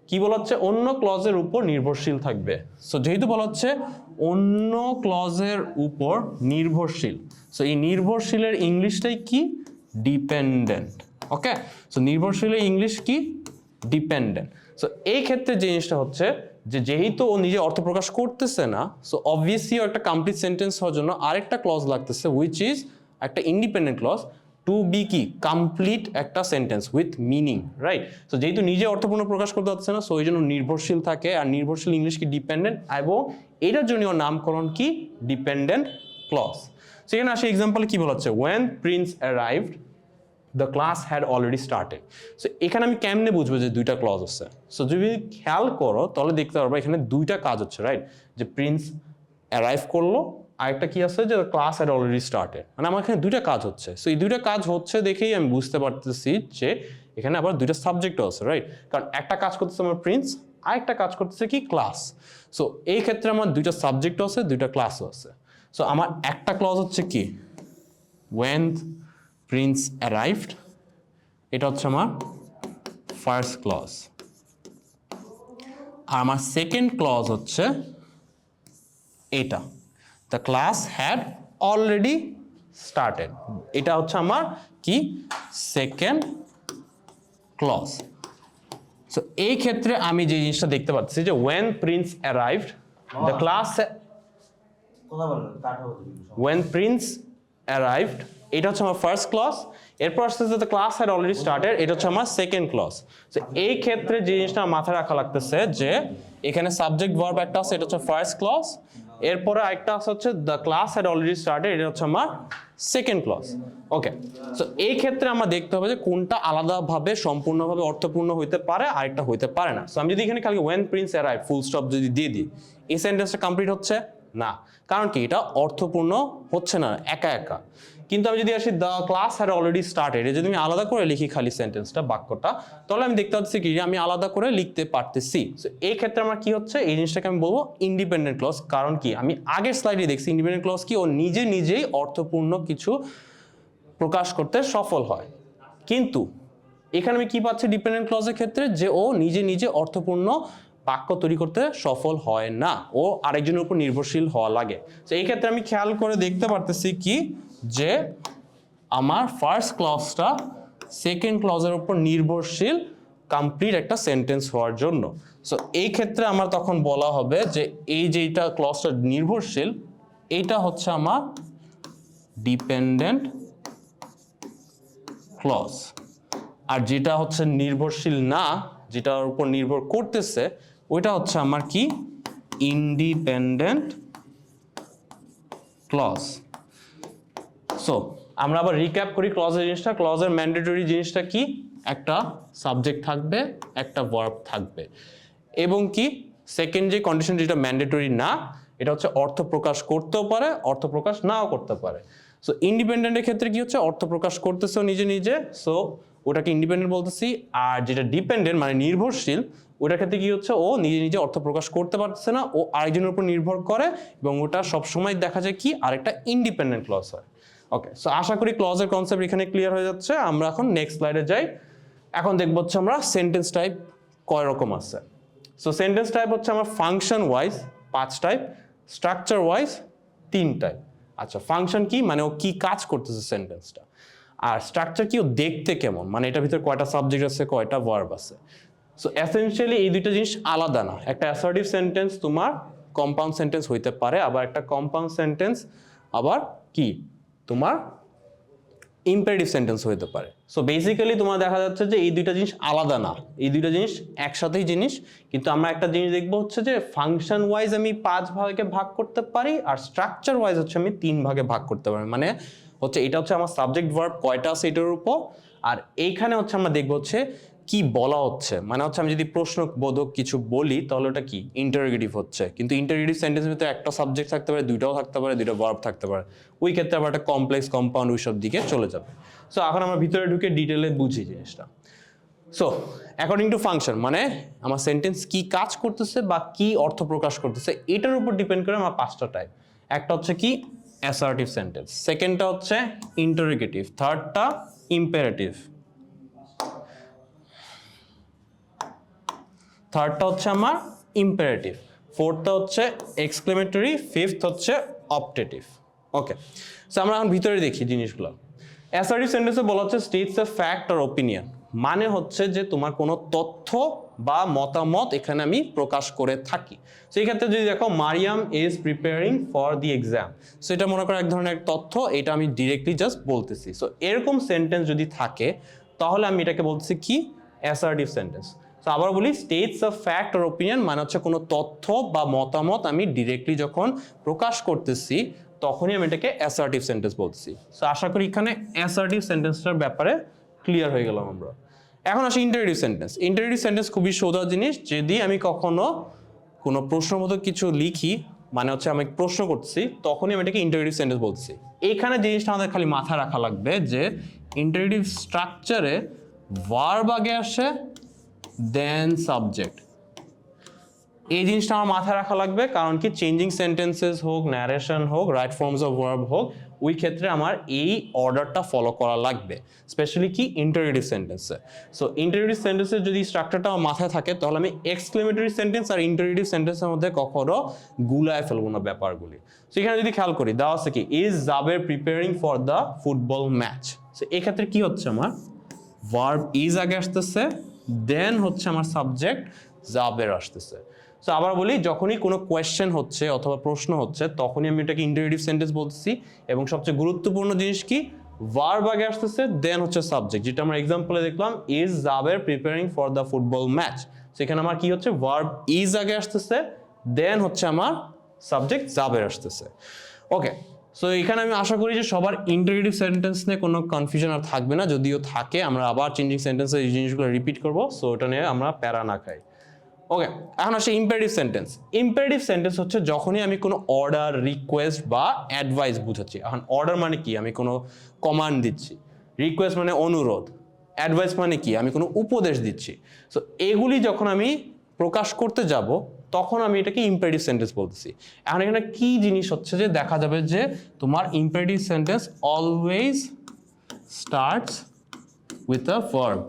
কি বলা হচ্ছে, অন্য ক্লজের উপর নির্ভরশীল থাকবে। সো যেহেতু বলা হচ্ছে অন্য ক্লজের উপর নির্ভরশীল, সো এই নির্ভরশীলের ইংলিশটাই কি, ডিপেন্ডেন্ট। ওকে, সো নির্ভরশীলের ইংলিশ কি, ডিপেন্ডেন্ট। সো এই ক্ষেত্রে যে জিনিসটা হচ্ছে, যে যেহেতু ও নিজে অর্থ প্রকাশ করতেছে না, সো অবভিয়াসলি একটা কমপ্লিট সেন্টেন্স হওয়ার জন্য আরেকটা ক্লজ লাগতেছে, উইচ ইজ একটা ইন্ডিপেন্ডেন্ট ক্লজ, টু বি কি, কমপ্লিট একটা sentence with meaning, right? So যেহেতু নিজে অর্থপূর্ণ প্রকাশ করতে পারছে না, সো এই জন্য নির্ভরশীল থাকে, আর নির্ভরশীল ইংলিশ কি, ডিপেন্ডেন্ট, এবং এটার জন্য নামকরণ কি, ডিপেন্ডেন্ট ক্লজ। সেখানে আসে এক্সাম্পল কি বলা হচ্ছে, when Prince arrived the class had already started. So এখানে আমি কেমনে বুঝবো যে দুইটা ক্লজ আছে? সো যদি খেয়াল করো তাহলে দেখতে পারবো এখানে দুইটা কাজ হচ্ছে, রাইট? যে প্রিন্স অ্যারাইভ করলো, আরেকটা কি আছে, যে ক্লাস হ্যাড অলরেডি স্টার্টেড, মানে আমার এখানে দুইটা কাজ হচ্ছে। সো এই দুইটা কাজ হচ্ছে দেখেই আমি বুঝতে পারতেছি যে এখানে আবার দুইটা সাবজেক্টও আছে, রাইট? কারণ একটা কাজ করতেছে আমার প্রিন্স, আরেকটা কাজ করতেছে কি, ক্লাস। সো এই ক্ষেত্রে আমার দুইটা সাবজেক্টও আছে, দুইটা ক্লাসও আছে। সো আমার একটা ক্লজ হচ্ছে কি, when prince arrived, এটা হচ্ছে আমার ফার্স্ট ক্লজ। আর আমার সেকেন্ড ক্লজ হচ্ছে এটা, the class had already started, এটা হচ্ছে আমার কি সেকেন্ড ক্লজ। সো এই ক্ষেত্রে আমি যে জিনিসটা দেখতে পাচ্ছি যে when prince arrived the class when prince arrived এটা হচ্ছে আমার ফার্স্ট ক্লজ, এরপর আসছে যে the class had already started এটা হচ্ছে আমার সেকেন্ড ক্লজ। সো এই ক্ষেত্রে যে জিনিসটা মাথায় রাখা লাগতেছে যে এখানে সাবজেক্ট ভার্ব একটা আছে, এটা হচ্ছে ফার্স্ট ক্লজ, এরপরে আরেকটা আছে হচ্ছে the class had already started এটা হচ্ছে আমার সেকেন্ড ক্লজ। ওকে, সো এই ক্ষেত্রে আমরা দেখতে হবে যে কোনটা আলাদাভাবে সম্পূর্ণভাবে অর্থপূর্ণ হইতে পারে আরেকটা হইতে পারে না। সো আমি যদি এখানে খালি when prince arrived full stop যদি দিয়ে দিই, এই সেন্টেন্সটা কমপ্লিট হচ্ছে না, কারণ কি এটা অর্থপূর্ণ হচ্ছে না একা একা। কিন্তু আমি যদি আসি the class had already started, যদি আমি আলাদা করে লিখি খালি সেন্টেন্সটা বাক্যটা, তাহলে আমি দেখতে পাচ্ছি কি আমি আলাদা করে লিখতে পারতেছি। সো এই ক্ষেত্রে আমার কি হচ্ছে, এই জিনিসটাকে আমি বলবো ইন্ডিপেন্ডেন্ট ক্লজ। কারণ কি আমি আগের স্লাইডে দেখছি ইন্ডিপেন্ডেন্ট ক্লজ কি ও নিজে নিজেই অর্থপূর্ণ কিছু প্রকাশ করতে সফল হয়, কিন্তু এখানে আমি কি পাচ্ছি ডিপেন্ডেন্ট ক্লজের ক্ষেত্রে যে ও নিজে নিজে অর্থপূর্ণ বাক্য তৈরি করতে সফল হয় না, ও আরেকজনের উপর নির্ভরশীল হওয়া লাগে। তো এই ক্ষেত্রে আমি খেয়াল করে দেখতে পারতেছি কি যে আমার ফার্স্ট ক্লজটা সেকেন্ড ক্লজের উপর নির্ভরশীল কমপ্লিট একটা সেন্টেন্স হওয়ার জন্য। সো এই ক্ষেত্রে আমার তখন বলা হবে যে এই যেটা ক্লজটা নির্ভরশীল এইটা হচ্ছে আমার ডিপেন্ডেন্ট ক্লজ, আর যেটা হচ্ছে নির্ভরশীল না, যেটার উপর নির্ভর করতেছে ওইটা হচ্ছে আমার কি ইন্ডিপেন্ডেন্ট ক্লজ। সো আমরা আবার রিক্যাপ করি ক্লজের জিনিসটা। ক্লজের ম্যান্ডেটরি জিনিসটা কি, একটা সাবজেক্ট থাকবে, একটা ভার্ব থাকবে, এবং কি সেকেন্ড যে কন্ডিশন যেটা ম্যান্ডেটরি না, এটা হচ্ছে অর্থ প্রকাশ করতেও পারে অর্থ প্রকাশ নাও করতে পারে। সো ইন্ডিপেন্ডেন্টের ক্ষেত্রে কি হচ্ছে অর্থ প্রকাশ করতেছেও নিজে নিজে, সো ওটাকে ইন্ডিপেন্ডেন্ট বলতেছি। আর যেটা ডিপেন্ডেন্ট মানে নির্ভরশীল, ওটার ক্ষেত্রে কি হচ্ছে ও নিজে নিজে অর্থ প্রকাশ করতে পারছে না, ও আরেকজনের উপর নির্ভর করে, এবং ওটা সবসময় দেখা যায় কি আরেকটা ইন্ডিপেন্ডেন্ট ক্লজ হয়। ওকে, সো আশা করি ক্লজের কনসেপ্ট এখানে ক্লিয়ার হয়ে যাচ্ছে। আমরা এখন নেক্সট স্লাইডে যাই। এখন দেখবো হচ্ছে আমরা সেন্টেন্স টাইপ কয় রকম আছে। সো সেন্টেন্স টাইপ হচ্ছে আমার function wise 5 type, structure wise 3 type. আচ্ছা, ফাংশন কি মানে ও কি কাজ করতেছে সেন্টেন্সটা, আর স্ট্রাকচার কি ও দেখতে কেমন, মানে এটার ভিতরে কয়টা সাবজেক্ট আছে কয়টা ভার্ব আছে। সো এসেনশিয়ালি এই দুইটা জিনিস আলাদা না। একটা অ্যাসার্টিভ সেন্টেন্স তোমার কম্পাউন্ড সেন্টেন্স হইতে পারে, আবার একটা কম্পাউন্ড সেন্টেন্স আবার কি তোমার ইম্পারেটিভ সেন্টেন্স হইতে পারে। সো বেসিক্যালি তোমার দেখা যাচ্ছে যে এই দুইটা জিনিস আলাদা না, এই দুইটা জিনিস একসাথেই জিনিস। কিন্তু আমরা একটা জিনিস দেখবো হচ্ছে যে ফাংশন ওয়াইজ আমি 5 ভাগে ভাগ করতে পারি, আর স্ট্রাকচার ওয়াইজ হচ্ছে আমি 3 ভাগে ভাগ করতে পারি। মানে হচ্ছে এটা হচ্ছে আমার সাবজেক্ট ভার্ব কয়টা আছে এটার উপর, আর এইখানে হচ্ছে আমরা দেখবো হচ্ছে কি বলা হচ্ছে। মানে হচ্ছে আমি যদি প্রশ্নবোধক কিছু বলি তাহলে ওটা কি ইন্টারোগেটিভ হচ্ছে, কিন্তু ইন্টারোগেটিভ সেন্টেন্সের ভিতরে একটা সাবজেক্ট থাকতে পারে, দুইটাও থাকতে পারে, দুইটা ভার্ব থাকতে পারে। ওই ক্ষেত্রে আবার একটা কমপ্লেক্স কম্পাউন্ড ওইসব দিকে চলে যাবে। সো এখন আমরা ভিতরে ঢুকে ডিটেলে বুঝি জিনিসটা। সো অ্যাকর্ডিং টু ফাংশন মানে আমার সেন্টেন্স কি কাজ করতেছে বা কি অর্থ প্রকাশ করতেছে এটার উপর ডিপেন্ড করে আমার 5টা টাইপ। একটা হচ্ছে কি অ্যাসার্টিভ সেন্টেন্স, সেকেন্ডটা হচ্ছে ইন্টারোগেটিভ, থার্ডটা ইম্পারেটিভ, থার্ডটা হচ্ছে আমার ইম্পারেটিভ, ফোর্থটা হচ্ছে এক্সক্লেমেটরি, ফিফথ হচ্ছে অপটেটিভ। ওকে, সো আমরা এখন ভিতরে দেখি জিনিসগুলো। অ্যাসার্টিভ সেন্টেন্সে বলা হচ্ছে states A fact or opinion, মানে হচ্ছে যে তোমার কোনো তথ্য বা মতামত এখানে আমি প্রকাশ করে থাকি। সেই ক্ষেত্রে যদি দেখো Mariam is preparing for the exam, so এটা মনে করো এক ধরনের তথ্য, এটা আমি ডিরেক্টলি জাস্ট বলতেছি। সো এরকম সেন্টেন্স যদি থাকে তাহলে আমি এটাকে বলতেছি কি অ্যাসার্টিভ সেন্টেন্স। সো আবার বলি states of fact or opinion মানে হচ্ছে কোনো তথ্য বা মতামত আমি ডিরেক্টলি যখন প্রকাশ করতেছি তখনই আমি এটাকে অ্যাসার্টিভ সেন্টেন্স বলতেছি। সো আশা করি এখানে অ্যাসার্টিভ সেন্টেন্সটার ব্যাপারে ক্লিয়ার হয়ে গেলাম আমরা। এখন আসি ইন্টারেটিভ সেন্টেন্স। ইন্টারেটিভ সেন্টেন্স খুবই সোজা জিনিস। যদি আমি কখনো কোনো প্রশ্নবোধক কিছু লিখি, মানে হচ্ছে আমি প্রশ্ন করছি, তখনই আমি এটাকে ইন্টারেটিভ সেন্টেন্স বলছি। এইখানে জিনিসটা আমাদের খালি মাথায় রাখা লাগবে যে ইন্টারেটিভ স্ট্রাকচারে ভার্ব আগে আসে দেন সাবজেক্ট। এই জিনিসটা আমার মাথায় রাখা লাগবে, কারণ কি চেঞ্জিং সেন্টেন্সেস হোক, ন্যারেশন হোক, রাইট ফর্মস অফ ভার্ব হোক, ওই ক্ষেত্রে আমার এই অর্ডারটা ফলো করা লাগবে, স্পেশালি কি ইন্টারোগেটিভ সেন্টেন্সে। সো ইন্টারোগেটিভ সেন্টেন্সের যদি স্ট্রাকচারটা আমার মাথায় থাকে তাহলে আমি এক্সক্লেমেটরি সেন্টেন্স আর ইন্টারোগেটিভ সেন্টেন্সের মধ্যে কখনো গুলায় ফেলবো না ব্যাপারগুলি। সো এখানে যদি খেয়াল করি দেওয়া আছে কি, is Jaber preparing for the football match. So এক্ষেত্রে কি হচ্ছে, আমার ভার্ব ইজ আগে আসতেছে, দেন হচ্ছে আমার সাবজেক্ট জাবের আসতেছে। সো আবার বলি, যখনই কোনো কোয়েশ্চেন হচ্ছে অথবা প্রশ্ন হচ্ছে তখনই আমি এটাকে ইন্টারোগেটিভ সেন্টেন্স বলতেছি, এবং সবচেয়ে গুরুত্বপূর্ণ জিনিস কি, ভার্ব আগে আসতেছে দেন হচ্ছে সাবজেক্ট, যেটা আমরা এক্সাম্পলে দেখলাম is Jaber preparing for the football match. সেখানে আমার কি হচ্ছে, ভার্ব ইজ আগে আসতেছে দেন হচ্ছে আমার সাবজেক্ট জাবের আসতেছে। ওকে, সো এখানে আমি আশা করি যে সবার ইন্টারোগেটিভ সেন্টেন্স নিয়ে কোনো কনফিউশন আর থাকবে না, যদিও থাকে আমরা আবার চেঞ্জিং সেন্টেন্সে এই জিনিসগুলো রিপিট করবো, সো ওটা নিয়ে আমরা প্যারা না খাই। ওকে, এখন আসে ইম্পারেটিভ সেন্টেন্স। ইম্পারেটিভ সেন্টেন্স হচ্ছে যখনই আমি কোনো অর্ডার, রিকোয়েস্ট বা অ্যাডভাইস বুঝাচ্ছি। এখন অর্ডার মানে কি, আমি কোনো কমান্ড দিচ্ছি, রিকোয়েস্ট মানে অনুরোধ, অ্যাডভাইস মানে কি, আমি কোনো উপদেশ দিচ্ছি। সো এগুলি যখন আমি প্রকাশ করতে যাব তখন আমি এটাকে ইম্পারেটিভ সেন্টেন্স বলতেছি। এখন এখানে কি জিনিস হচ্ছে যে দেখা যাবে যে তোমার imperative sentence always starts with a verb.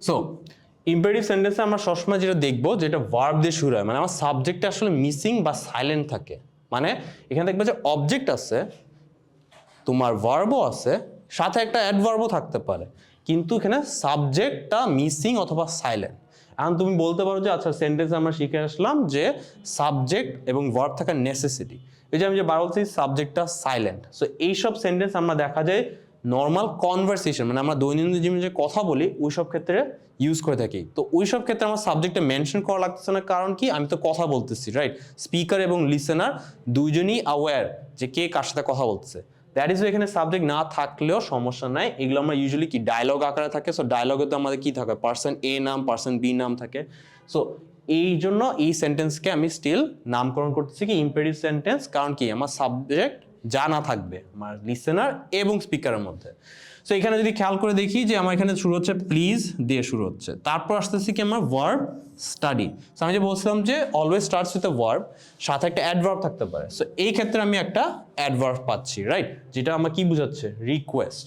So imperative সেন্টেন্সে আমরা সবসময় যেটা দেখবো, যেটা ভার্ব দিয়ে শুরু হয়, মানে আমার সাবজেক্টটা আসলে মিসিং বা সাইলেন্ট থাকে। মানে এখানে দেখবে যে অবজেক্ট আছে, তোমার ভার্বও আছে, সাথে একটা অ্যাডভার্বও থাকতে পারে, কিন্তু এখানে সাবজেক্টটা মিসিং অথবা সাইলেন্ট। এখন তুমি বলতে পারো যে আচ্ছা, সেন্টেন্সে আমরা শিখে আসলাম যে সাবজেক্ট এবং ভার্ব থাকার নেসেসিটি। এই যে আমি যে বলছি সাবজেক্টটা সাইলেন্ট, সো এইসব সেন্টেন্স আমরা দেখা যায় নর্মাল কনভারসেশন, মানে আমরা দৈনন্দিন জীবনে যে কথা বলি ওই সব ক্ষেত্রে ইউজ করে থাকি। তো ওই সব ক্ষেত্রে আমার সাবজেক্টে মেনশন করা লাগতেছে না, কারণ কি, আমি তো কথা বলতেছি, রাইট? স্পিকার এবং লিসেনার দুইজনই অ্যাওয়্যার যে কে কার সাথে কথা বলতেছে। দ্যাট ইজ এখানে সাবজেক্ট না থাকলেও সমস্যা নাই, এগুলো আমরা ইউজুয়ালি কি ডায়লগ আকারে থাকে। সো ডায়লগে তো আমাদের কি থাকে, পার্সন এ নাম, পার্সন বি নাম থাকে। সো এই জন্য এই সেন্টেন্সকে আমি স্টিল নামকরণ করতেছি কি ইম্পারেটিভ সেন্টেন্স, কারণ কি আমার সাবজেক্ট জানা থাকবে আমার লিসেনার এবং স্পিকারের মধ্যে। সো এখানে যদি খেয়াল করে দেখি যে আমার এখানে শুরু হচ্ছে প্লিজ দিয়ে শুরু হচ্ছে, তারপর আসতেছি কি আমার ভার্ব স্টাডি। সো আমি যে বলছিলাম যে always starts with a verb, সাথে একটা অ্যাডভার্ব থাকতে পারে। সো এই ক্ষেত্রে আমি একটা অ্যাডভার্ব পাচ্ছি, রাইট? যেটা আমার কি বোঝাচ্ছে, রিকোয়েস্ট।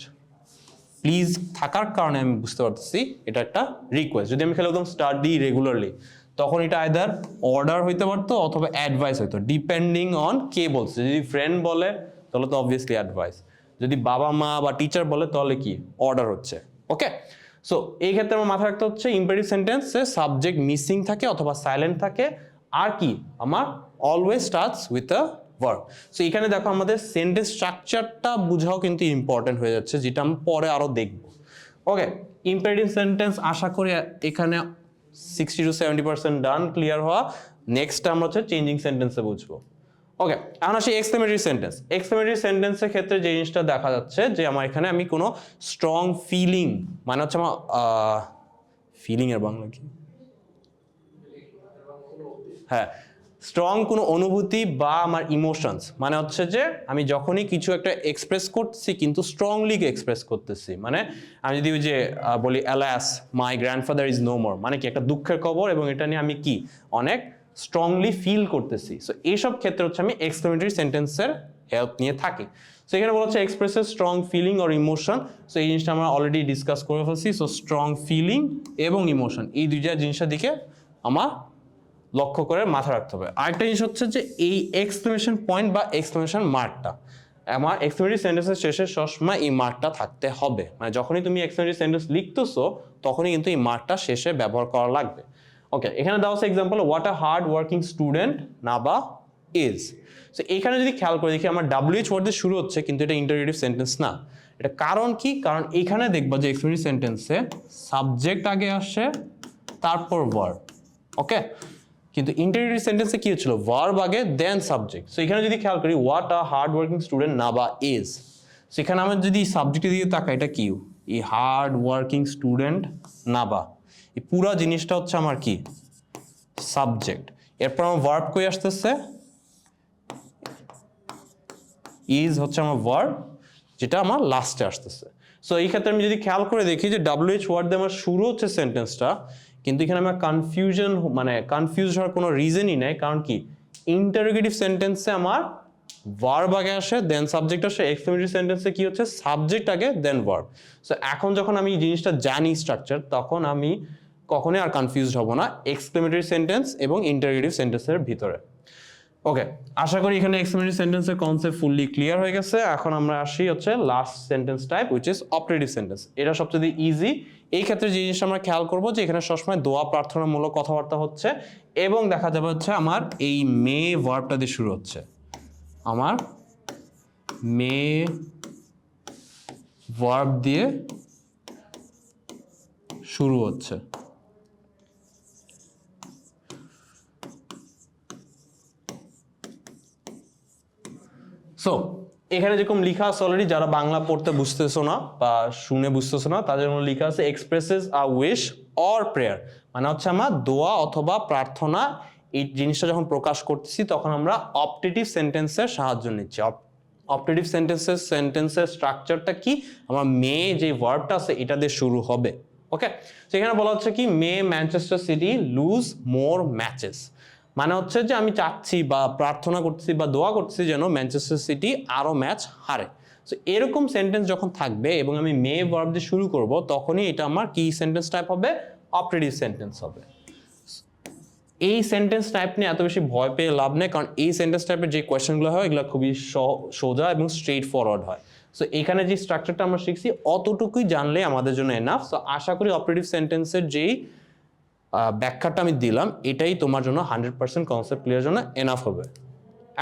প্লিজ থাকার কারণে আমি বুঝতে পারতেছি এটা একটা রিকোয়েস্ট। যদি আমি খেলে একদম স্টাডি রেগুলারলি, তখন এটা আইদার অর্ডার হইতে পারতো অথবা অ্যাডভাইস হইতো, ডিপেন্ডিং অন কে বলছে। যদি ফ্রেন্ড বলে তাহলে তো অবভিয়াসলি অ্যাডভাইস, যদি বাবা মা বা টিচার বলে তাহলে কি অর্ডার হচ্ছে। ওকে, সো এই ক্ষেত্রে আমার মাথায় রাখতে হচ্ছে ইম্পারেটিভ সেন্টেন্সে সাবজেক্ট মিসিং থাকে অথবা সাইলেন্ট থাকে, আর কি আমার always starts with a verb. So এখানে দেখো আমাদের সেন্টেন্স স্ট্রাকচারটা বুঝাও কিন্তু ইম্পর্টেন্ট হয়ে যাচ্ছে, যেটা আমি পরে আরো দেখবো। ওকে, ইম্পারেটিভ সেন্টেন্স আশা করি এখানে 60 to 70% ডান, ক্লিয়ার হওয়া। নেক্সট আমরা হচ্ছে চেঞ্জিং সেন্টেন্সে বুঝবো। ওকে, এখন আসি এক্সক্লেমেটরি সেন্টেন্স। এক্সক্লেমেটরি সেন্টেন্সের ক্ষেত্রে যে জিনিসটা দেখা যাচ্ছে যে আমার এখানে আমি কোনো স্ট্রং ফিলিং, মানে হচ্ছে আমার ফিলিং এর বাংলা কি, হ্যাঁ, স্ট্রং কোনো অনুভূতি বা আমার ইমোশনস, মানে হচ্ছে যে আমি যখনই কিছু একটা এক্সপ্রেস করতেছি কিন্তু স্ট্রংলি এক্সপ্রেস করতেছি। মানে আমি যদি ওই যে বলি alas my grandfather is no more, মানে কি একটা দুঃখের খবর, এবং এটা নিয়ে আমি কি অনেক স্ট্রংলি ফিল করতেছি। সো এইসব ক্ষেত্রে হচ্ছে আমি এক্সক্লেমেটরি সেন্টেন্সের হেল্প নিয়ে থাকি। সো এখানে বলা হচ্ছে expresses strong feeling or emotion. So এই জিনিসটা আমরা অলরেডি ডিসকাস করে ফেলছি। সো স্ট্রং ফিলিং এবং ইমোশন, এই দুইটা জিনিসের দিকে আমার লক্ষ্য করে মাথা রাখতে হবে। আরেকটা জিনিস হচ্ছে যে এই এক্সক্লেমেশন পয়েন্ট বা এক্সক্লেমেশন মার্কটা, আমার এক্সক্লেমেটরি সেন্টেন্সের শেষে সবসময় এই মার্কটা থাকতে হবে। মানে যখনই তুমি এক্সক্লেমেটরি সেন্টেন্স লিখতেছো তখনই কিন্তু এই মার্কটা শেষে ব্যবহার করা লাগবে। ওকে, এখানে দেওয়া আছে example, what a hard working student Naba is. So এখানে যদি খেয়াল করে দেখি আমার WH ওয়ার্ড দিয়ে শুরু হচ্ছে, কিন্তু এটা ইন্টারোগেটিভ সেন্টেন্স না। এটা কারণ কি, কারণ এখানে দেখবা যে এক্সক্লেমেটরি সেন্টেন্সে সাবজেক্ট আগে আসে তারপর ভার্ব। ওকে, কিন্তু ইন্টারোগেটিভ সেন্টেন্সে কি হচ্ছিল, ভার্ব আগে দেন সাবজেক্ট। সো এখানে যদি খেয়াল করি what a hard working student Naba is, সেখানে আমরা যদি সাবজেক্টের দিকে তাকাই, এটা কি, এই হার্ড ওয়ার্কিং স্টুডেন্ট নাবা, এই পুরা জিনিসটা হচ্ছে আমার কি সাবজেক্ট। এরপর আমার ভার্ব কই আসতেছে, ইজ হচ্ছে আমার ভার্ব, যেটা আমার লাস্টে আসতেছে। সো এই ক্ষেত্রে আমি যদি খেয়াল করে দেখি যে WH ওয়ার্ড দিয়ে আমার শুরু হচ্ছে সেন্টেন্সটা, কিন্তু এখানে আমার কনফিউজ হওয়ার কোনো রিজনই নেই। কারণ কি, ইন্টারোগেটিভ সেন্টেন্সে আমার ভার্ব আগে আসে দেন সাবজেক্ট আসে, এক্সক্লেমেটরি সেন্টেন্সে কি হচ্ছে সাবজেক্ট আগে দেন ভার্ব। সো এখন যখন আমি এই জিনিসটা জানি স্ট্রাকচার, তখন আমি কখনোই আর কনফিউজড হব না এক্সক্লেমেটরি সেন্টেন্স এবং ইন্টারোগেটিভ সেন্টেন্সের ভিতরে। ওকে, আশা করি এখানে এক্সক্লেমেটরি সেন্টেন্সের কনসেপ্ট ফুললি ক্লিয়ার হয়ে গেছে। এখন আমরা আসি হচ্ছে last sentence type which is operative sentence. এটা সবচেয়ে ইজি। এই ক্ষেত্রে যে জিনিসটা আমরা খেয়াল করবো যে এখানে সবসময় দোয়া প্রার্থনামূলক কথাবার্তা হচ্ছে এবং দেখা যাবে হচ্ছে আমার এই মে ভার্বটা দিয়ে শুরু হচ্ছে, আমার মে ভার্ব দিয়ে শুরু হচ্ছে। সো এখানে যেরকম লেখা আছে অলরেডি, যারা বাংলা পড়তে বুঝতেছো না বা শুনে বুঝতেছো না তাদের জন্য লেখা আছে expresses a wish or prayer, মানে হচ্ছে আমার দোয়া অথবা প্রার্থনা। এই জিনিসটা যখন প্রকাশ করতেছি তখন আমরা অপটেটিভ সেন্টেন্সের সাহায্য নিচ্ছি। অপটেটিভ সেন্টেন্সের স্ট্রাকচারটা কি, আমার মে যে ভার্বটা আছে এটা দিয়ে শুরু হবে। ওকে, সেখানে বলা হচ্ছে কি মে ম্যানচেস্টার সিটি লুজ মোর ম্যাচেস, মানে হচ্ছে যে আমি চাচ্ছি বা প্রার্থনা করছি বা দোয়া করছি যেন ম্যানচেস্টার সিটি আরও ম্যাচ হারে। সো এরকম সেন্টেন্স যখন থাকবে এবং আমি মে ভার্ব দিয়ে শুরু করব, তখনই এটা আমার কি সেন্টেন্স টাইপ হবে, অপারেটিভ সেন্টেন্স হবে। এই সেন্টেন্স টাইপ নিয়ে এত বেশি ভয় পেয়ে লাভ নেই, কারণ এই সেন্টেন্স টাইপের যে কোয়েশ্চেনগুলো হয় এগুলো খুবই সোজা এবং স্ট্রেট ফরওয়ার্ড হয়। সো এখানে যে স্ট্রাকচারটা আমরা শিখছি অতটুকুই জানলে আমাদের জন্য এনাফ। সো আশা করি অপারেটিভ সেন্টেন্সের যেই ব্যাখ্যাটা আমি দিলাম এটাই তোমার জন্য 100% কনসেপ্ট ক্লিয়ার জন্য এনাফ হবে।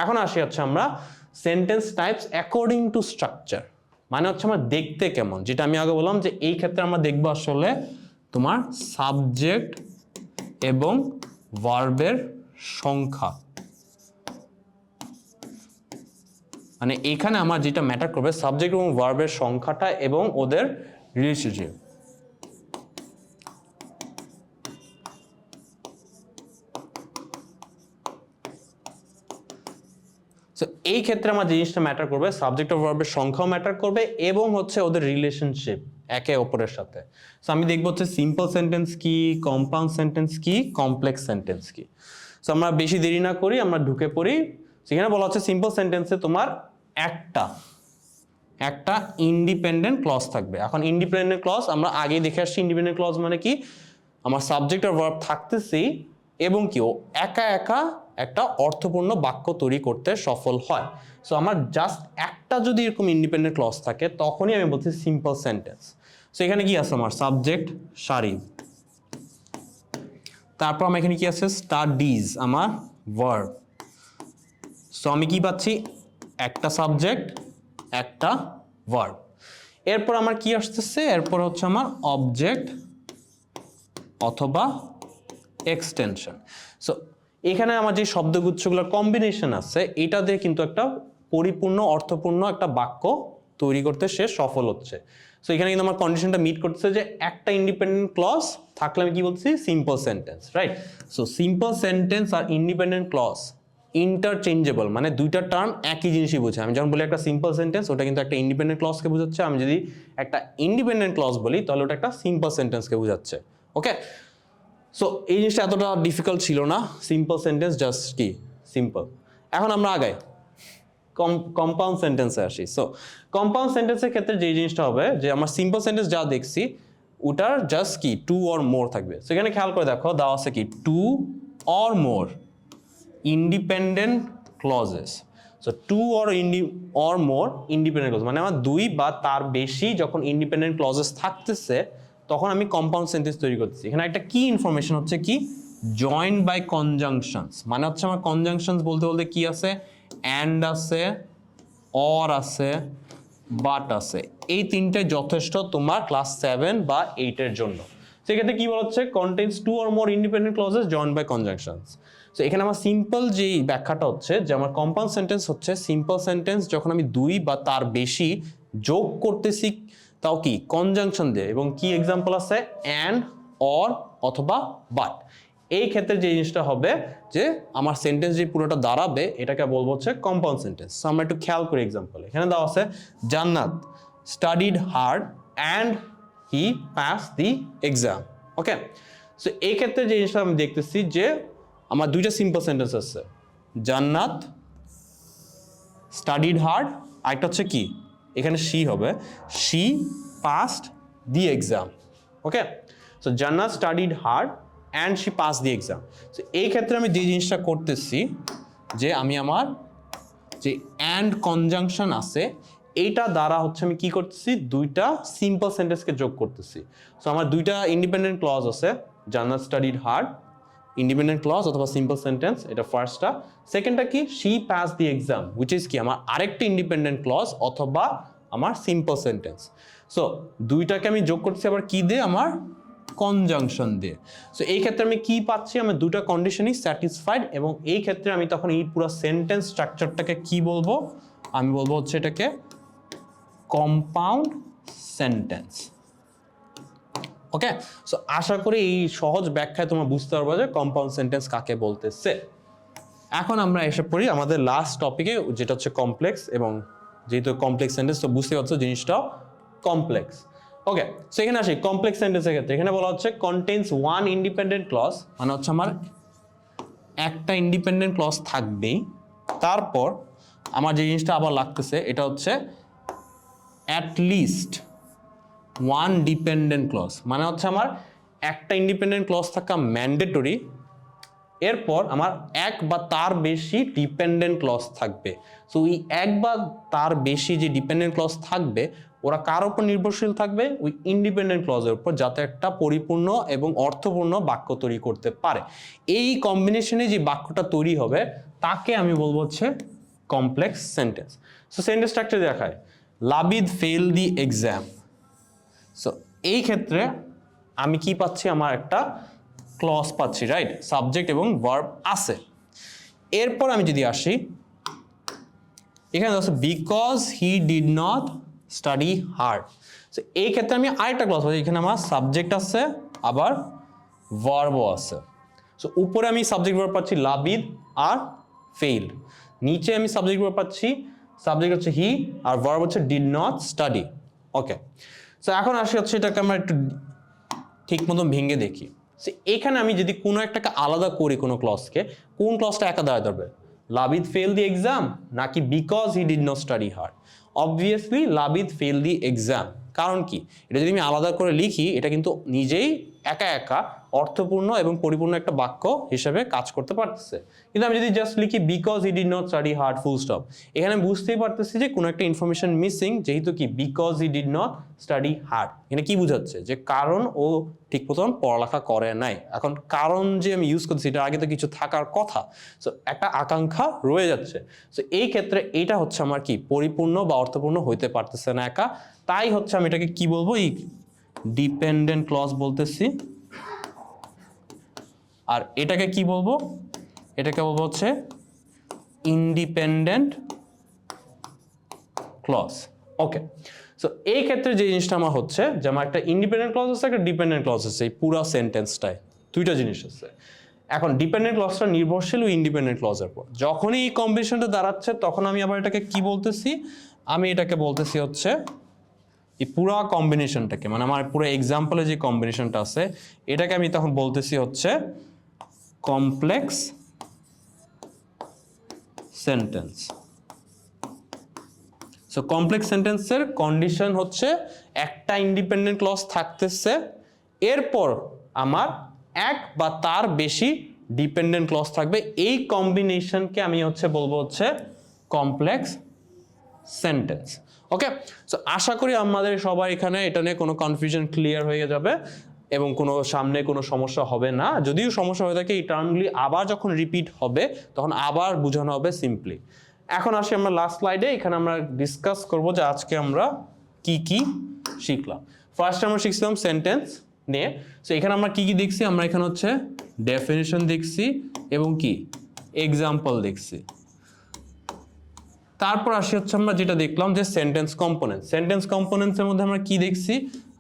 এখন আসি হচ্ছে আমরা sentence types according to structure, মানে হচ্ছে আমার দেখতে কেমন, যেটা আমি আগে বললাম যে এই ক্ষেত্রে আমরা দেখবো আসলে তোমার সাবজেক্ট এবং ভার্বের সংখ্যা, মানে এখানে আমার যেটা ম্যাটার করবে সাবজেক্ট এবং ভার্বের সংখ্যাটা এবং ওদের রিলেশনশিপ। সো এই ক্ষেত্রে আমার জিনিসটা ম্যাটার করবে সাবজেক্ট অফ ভার্বের সংখ্যাও ম্যাটার করবে এবং হচ্ছে ওদের রিলেশনশিপ একে অপরের সাথে। সো আমি দেখবো হচ্ছে সিম্পল সেন্টেন্স কি, কম্পাউন্ড সেন্টেন্স কি, কমপ্লেক্স সেন্টেন্স কি। সো আমরা বেশি দেরি না করি, আমরা ঢুকে পড়ি। সেখানে বলা হচ্ছে সিম্পল সেন্টেন্সে তোমার একটা ইন্ডিপেন্ডেন্ট ক্লজ থাকবে। এখন ইন্ডিপেন্ডেন্ট ক্লজ আমরা আগেই দেখে আসছি, ইন্ডিপেন্ডেন্ট ক্লজ মানে কি, আমার সাবজেক্ট আর ভার্ব থাকতেছি এবং কি ও একা একা একটা অর্থপূর্ণ বাক্য তৈরি করতে সফল হয়। সো আমার জাস্ট একটা যদি এরকম ইন্ডিপেন্ডেন্ট ক্লজ থাকে তখনই আমি বলছি সিম্পল সেন্টেন্স। সো এখানে কি আছে আমার সাবজেক্ট সারি, তারপর আমার এখানে কি আছে স্টাডিজ আমার ভার্ব। সো আমি কি পাচ্ছি একটা সাবজেক্ট একটা ভার্ব। এরপর আমার কি আসতেছে, এরপর হচ্ছে আমার অবজেক্ট অথবা এক্সটেনশন। সো এখানে আমার যে শব্দগুচ্ছগুলোর কম্বিনেশন আছে এটা দিয়ে কিন্তু একটা পরিপূর্ণ অর্থপূর্ণ একটা বাক্য তৈরি করতে সে সফল হচ্ছে। সো এখানে কিন্তু আমার কন্ডিশনটা মিট করতেছে যে একটা ইন্ডিপেন্ডেন্ট ক্লজ থাকলে আমি কি বলছি simple sentence, right. So simple sentence আর ইন্ডিপেন্ডেন্ট ক্লজ ইন্টারচেঞ্জেবল, মানে দুইটা টার্ম একই জিনিসই বোঝায়। আমি যখন বলি একটা সিম্পল সেন্টেন্স ওটা কিন্তু একটা ইন্ডিপেন্ডেন্ট ক্লজকে বোঝাচ্ছে, আমি যদি একটা ইন্ডিপেন্ডেন্ট ক্লজ বলি তাহলে ওটা একটা সিম্পল সেন্টেন্সকে বোঝাচ্ছে। ওকে, সো এই জিনিসটা এতটা ডিফিকাল্ট ছিল না, সিম্পল সেন্টেন্স জাস্ট কি সিম্পল। এখন আমরা আগাই কম্পাউন্ড সেন্টেন্সে আসি। সো কম্পাউন্ড সেন্টেন্সের ক্ষেত্রে যে জিনিসটা হবে যে আমার সিম্পল সেন্টেন্স যা দেখছি ওটার জাস্ট কি টু অর মোর থাকবে। সেখানে খেয়াল করে দেখো দেওয়া আছে কি two or more independent clauses. So two or more independent clause মানে আমার দুই বা তার বেশি যখন ইন্ডিপেন্ডেন্ট ক্লজেস থাকতেছে তখন আমি কম্পাউন্ড সেন্টেন্স তৈরি করতেছি। এখানে একটা কি ইনফরমেশন হচ্ছে কি জয়েন্ট বাই কনজাংশনস, মানে হচ্ছে আমার কনজাংশনস বলতে বলতে কি আছে অ্যান্ড আছে, অর আছে, বাট আছে। এই তিনটে যথেষ্ট তোমার ক্লাস 7 বা 8 এর জন্য। সেক্ষেত্রে কি বলা হচ্ছে contains two or more independent clauses joined by conjunctions. So এখানে আমার সিম্পল যেই ব্যাখ্যাটা হচ্ছে যে আমার কম্পাউন্ড সেন্টেন্স হচ্ছে সিম্পল সেন্টেন্স যখন আমি দুই বা তার বেশি যোগ করতেছি তাও কি কনজাংশন দিয়ে, এবং কি এক্সাম্পল আছে অ্যান্ড, অর অথবা বাট। এই ক্ষেত্রে যে জিনিসটা হবে যে আমার সেন্টেন্স যে পুরোটা দাঁড়াবে এটাকে বলবো হচ্ছে কম্পাউন্ড সেন্টেন্স। সো আমরা একটু খেয়াল করি এক্সাম্পল। এখানে দেওয়া আছে জান্নাত studied hard and he pass the exam. Okay, so এই ক্ষেত্রে যে জিনিসটা আমি দেখতেছি যে আমার দুইটা সিম্পল সেন্টেন্স আছে, জান্নাত স্টাডিড হার্ড, আরেকটা হচ্ছে কি, এখানে শি হবে, she passed the exam. Okay, so Jannat studied hard and she pass the exam. So এই ক্ষেত্রে আমি যে জিনিসটা করতেছি যে আমি আমার যে অ্যান্ড কনজাংশন আছে এইটা দ্বারা হচ্ছে আমি কি করতেছি, দুইটা সিম্পল সেন্টেন্সকে যোগ করতেছি। সো আমার দুইটা ইন্ডিপেন্ডেন্ট ক্লজ আছে, জান্নাত স্টাডিড হার্ড, ইন্ডিপেন্ডেন্ট ক্লজ অথবা সিম্পল সেন্টেন্স, এটা ফার্স্টটা। সেকেন্ডটা কি, she pass the exam, which is কি আমার আরেকটা ইন্ডিপেন্ডেন্ট ক্লজ অথবা আমার সিম্পল সেন্টেন্স। সো দুইটাকে আমি যোগ করতেছি আবার কি দিয়ে, আমার কনজাংশন দিয়ে। সো এই ক্ষেত্রে আমি কি পাচ্ছি, আমার দুটো কন্ডিশনই স্যাটিসফাইড, এবং এই ক্ষেত্রে আমি তখন এই পুরো সেন্টেন্স স্ট্রাকচারটাকে কি বলবো, আমি বলবো হচ্ছে এটাকে কম্পাউন্ড সেন্টেন্স। ওকে, সো আশা করি এই সহজ ব্যাখ্যায় তোমরা বুঝতে পারবে যে কম্পাউন্ড সেন্টেন্স কাকে বলতেছে। এখন আমরা এসে পড়ি আমাদের লাস্ট টপিকে, যেটা হচ্ছে কমপ্লেক্স, এবং যেহেতু কমপ্লেক্স সেন্টেন্স তো বুঝতে পারছো জিনিসটাও কমপ্লেক্স। ওকে, সো এখানে আসি কমপ্লেক্স সেন্টেন্সের ক্ষেত্রে। এখানে বলা হচ্ছে কন্টেইনস ওয়ান ইন্ডিপেন্ডেন্ট ক্লজ, মানে হচ্ছে আমার একটা ইন্ডিপেন্ডেন্ট ক্লজ থাকবেই, তারপর আমার যে জিনিসটা আবার লাগতেছে এটা হচ্ছে at least one dependent clause, মানে হচ্ছে আমার একটা ইন্ডিপেন্ডেন্ট ক্লজ থাকা ম্যান্ডেটরি, এরপর আমার এক বা তার বেশি ডিপেন্ডেন্ট ক্লজ থাকবে। সো ওই এক বা তার বেশি যে ডিপেন্ডেন্ট ক্লজ থাকবে ওরা কার উপর নির্ভরশীল থাকবে, ওই ইন্ডিপেন্ডেন্ট ক্লজের উপর, যাতে একটা পরিপূর্ণ এবং অর্থপূর্ণ বাক্য তৈরি করতে পারে। এই কম্বিনেশনে যে বাক্যটা তৈরি হবে তাকে আমি বলবো হচ্ছে complex sentence. So sentence structure দেখায়, লাবিদ ফেল দি এক্সাম। সো এই ক্ষেত্রে আমি কি পাচ্ছি, আমার একটা ক্লজ পাচ্ছি, রাইট, সাবজেক্ট এবং ভার্ব আছে। এরপর আমি যদি আসি এখানে আছে because he did not study hard. So এই ক্ষেত্রে আমি আরেকটা ক্লজ পাচ্ছি, এখানে আমার সাবজেক্ট আছে আবার ভার্বও আছে। সো উপরে আমি সাবজেক্ট ভার্ব পাচ্ছি লাবিদ আর ফেইল, নিচে আমি সাবজেক্ট ভার্ব পাচ্ছি, সাবজেক্ট হচ্ছে হি আর ভার্ব হচ্ছে did not study. Okay, so এখন আসি হচ্ছে এটাকে আমরা একটু ঠিক মতো ভেঙে দেখি। সো এখানে আমি যদি কোনো একটাকে আলাদা করি, কোনো ক্লজকে, কোন ক্লজটা একা দাঁড়ায় ধরবে, লাবিদ ফেল দি এক্সাম নাকি because he did not study hard? Obviously লাবিদ fail the exam. কারণ কি, এটা যদি আমি আলাদা করে লিখি এটা কিন্তু নিজেই একা একা অর্থপূর্ণ এবং পরিপূর্ণ একটা বাক্য হিসেবে কাজ করতে পারতেছে। কিন্তু আমি যদি জাস্ট লিখি because he did not study hard full stop, এখানে বুঝতেই পারতেছি যে কোনো একটা ইনফরমেশন মিসিং, যেহেতু কি because he did not study hard, এখানে কি বোঝাচ্ছে যে কারণ ও ঠিক মতন পড়ালেখা করে নাই। এখন কারণ যে আমি ইউজ করছি এটা আগে তো কিছু থাকার কথা, সো একটা আকাঙ্ক্ষা রয়ে যাচ্ছে। সো এই ক্ষেত্রে এটা হচ্ছে আমার কি পরিপূর্ণ বা অর্থপূর্ণ হইতে পারতেছে না একা, তাই হচ্ছে আমি এটাকে কি বলবো, এই ডিপেন্ডেন্ট ক্লজ বলতেছি। আর এটাকে কি বলবো, এটাকে বলবো হচ্ছে ইন্ডিপেন্ডেন্ট ক্লজ। ওকে, সো এই ক্ষেত্রে যে জিনিসটা আমার হচ্ছে যে আমার একটা ইন্ডিপেন্ডেন্ট ক্লজ আছে, একটা ডিপেন্ডেন্ট ক্লজ আছে, এই পুরো সেন্টেন্সটায় দুইটা জিনিস আছে। এখন ডিপেন্ডেন্ট ক্লজটা নির্ভরশীল ও ইন্ডিপেন্ডেন্ট ক্লজের উপর। যখনই এই কম্বিনেশনটা দাঁড়াচ্ছে তখন আমি আবার এটাকে কি বলতেছি, আমি এটাকে বলতেছি হচ্ছে এই পুরো কম্বিনেশনটাকে, মানে আমার পুরো এক্সাম্পলে যে কম্বিনেশনটা আছে এটাকে আমি তখন বলতেছি হচ্ছে কমপ্লেক্স সেন্টেন্স। সো কমপ্লেক্স সেন্টেন্সের কন্ডিশন হচ্ছে একটা ইন্ডিপেন্ডেন্ট ক্লজ থাকতেছে, এরপর আমার এক বা তার বেশি ডিপেন্ডেন্ট ক্লজ থাকবে। এই কম্বিনেশনকে আমি হচ্ছে বলবো হচ্ছে কমপ্লেক্স সেন্টেন্স। ওকে, সো আশা করি আমাদের সবার এখানে এটা নিয়ে কোনো কনফিউশন ক্লিয়ার হয়ে যাবে এবং কোনো সামনে কোনো সমস্যা হবে না। যদিও সমস্যা হয়ে থাকে এই টার্মগুলি আবার যখন রিপিট হবে তখন আবার বোঝানো হবে সিম্পলি। এখন আসি আমরা লাস্ট স্লাইডে, এখানে আমরা ডিসকাস করব যে আজকে আমরা কি কি শিখলাম। ফার্স্ট আমরা শিখছিলাম সেন্টেন্স নিয়ে। সো এখানে আমরা কি কি দেখছি, আমরা এখানে হচ্ছে ডেফিনিশন দেখছি এবং কি এক্সাম্পল দেখছি। তারপর আসি হচ্ছে আমরা যেটা দেখলাম যে সেন্টেন্স কম্পোনেন্ট। সেন্টেন্স কম্পোনেন্টসের মধ্যে আমরা কি দেখছি,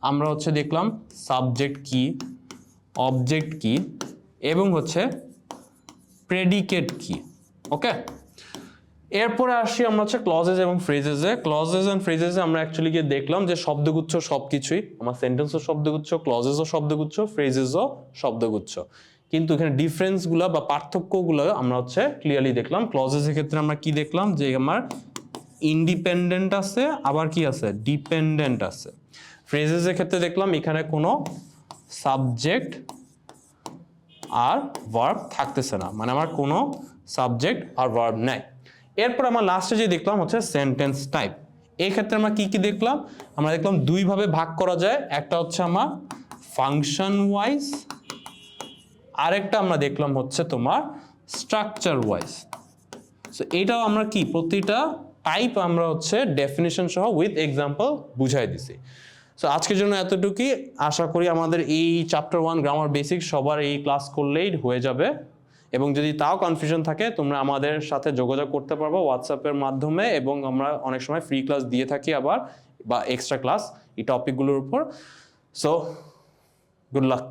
আমরা হচ্ছে দেখলাম সাবজেক্ট কি, অবজেক্ট কি এবং হচ্ছে প্রেডিকেট কি। ওকে, এরপরে আসি আমরা হচ্ছে ক্লজেস এবং ফ্রেজেসে। ক্লজেস এন্ড ফ্রেজেসে আমরা অ্যাকচুয়ালি গিয়ে দেখলাম যে শব্দগুচ্ছ সবকিছুই, আমার সেন্টেন্সও শব্দগুচ্ছ, ক্লজেসও শব্দগুচ্ছ, ফ্রেজেসও শব্দগুচ্ছ। কিন্তু এখানে ডিফারেন্সগুলো বা পার্থক্যগুলো আমরা হচ্ছে ক্লিয়ারলি দেখলাম। ক্লজেসের ক্ষেত্রে আমরা কি দেখলাম, যে আমার ইন্ডিপেন্ডেন্ট আছে, আবার কি আছে, ডিপেন্ডেন্ট আছে। ফ্রেজেসের ক্ষেত্রে দেখলাম এখানে কোনো সাবজেক্ট আর ভার্ব থাকতেছে না, মানে আমার কোনো সাবজেক্ট আর ভার্ব নাই। এরপর আমরা লাস্টে যে দেখলাম হচ্ছে সেন্টেন্স টাইপ। এই ক্ষেত্রে আমরা কি কি দেখলাম, আমরা দেখলাম দুইভাবে ভাগ করা যায়, একটা হচ্ছে আমার ফাংশন ওয়াইজ, আরেকটা আমরা দেখলাম হচ্ছে তোমার স্ট্রাকচার ওয়াইজ। সো এইটাও আমরা কি প্রতিটা টাইপ আমরা হচ্ছে ডেফিনিশন সহ উইথ এক্সাম্পল বুঝাই দিছি। সো আজকের জন্য এতটুকুই। আশা করি আমাদের এই চ্যাপ্টার 1 গ্রামার বেসিক সবার এই ক্লাস করলেই হয়ে যাবে। এবং যদি তাও কনফিউশন থাকে তোমরা আমাদের সাথে যোগাযোগ করতে পারবো হোয়াটসঅ্যাপের মাধ্যমে, এবং আমরা অনেক সময় ফ্রি ক্লাস দিয়ে থাকি আবার, বা এক্সট্রা ক্লাস এই টপিকগুলোর উপর। So good luck.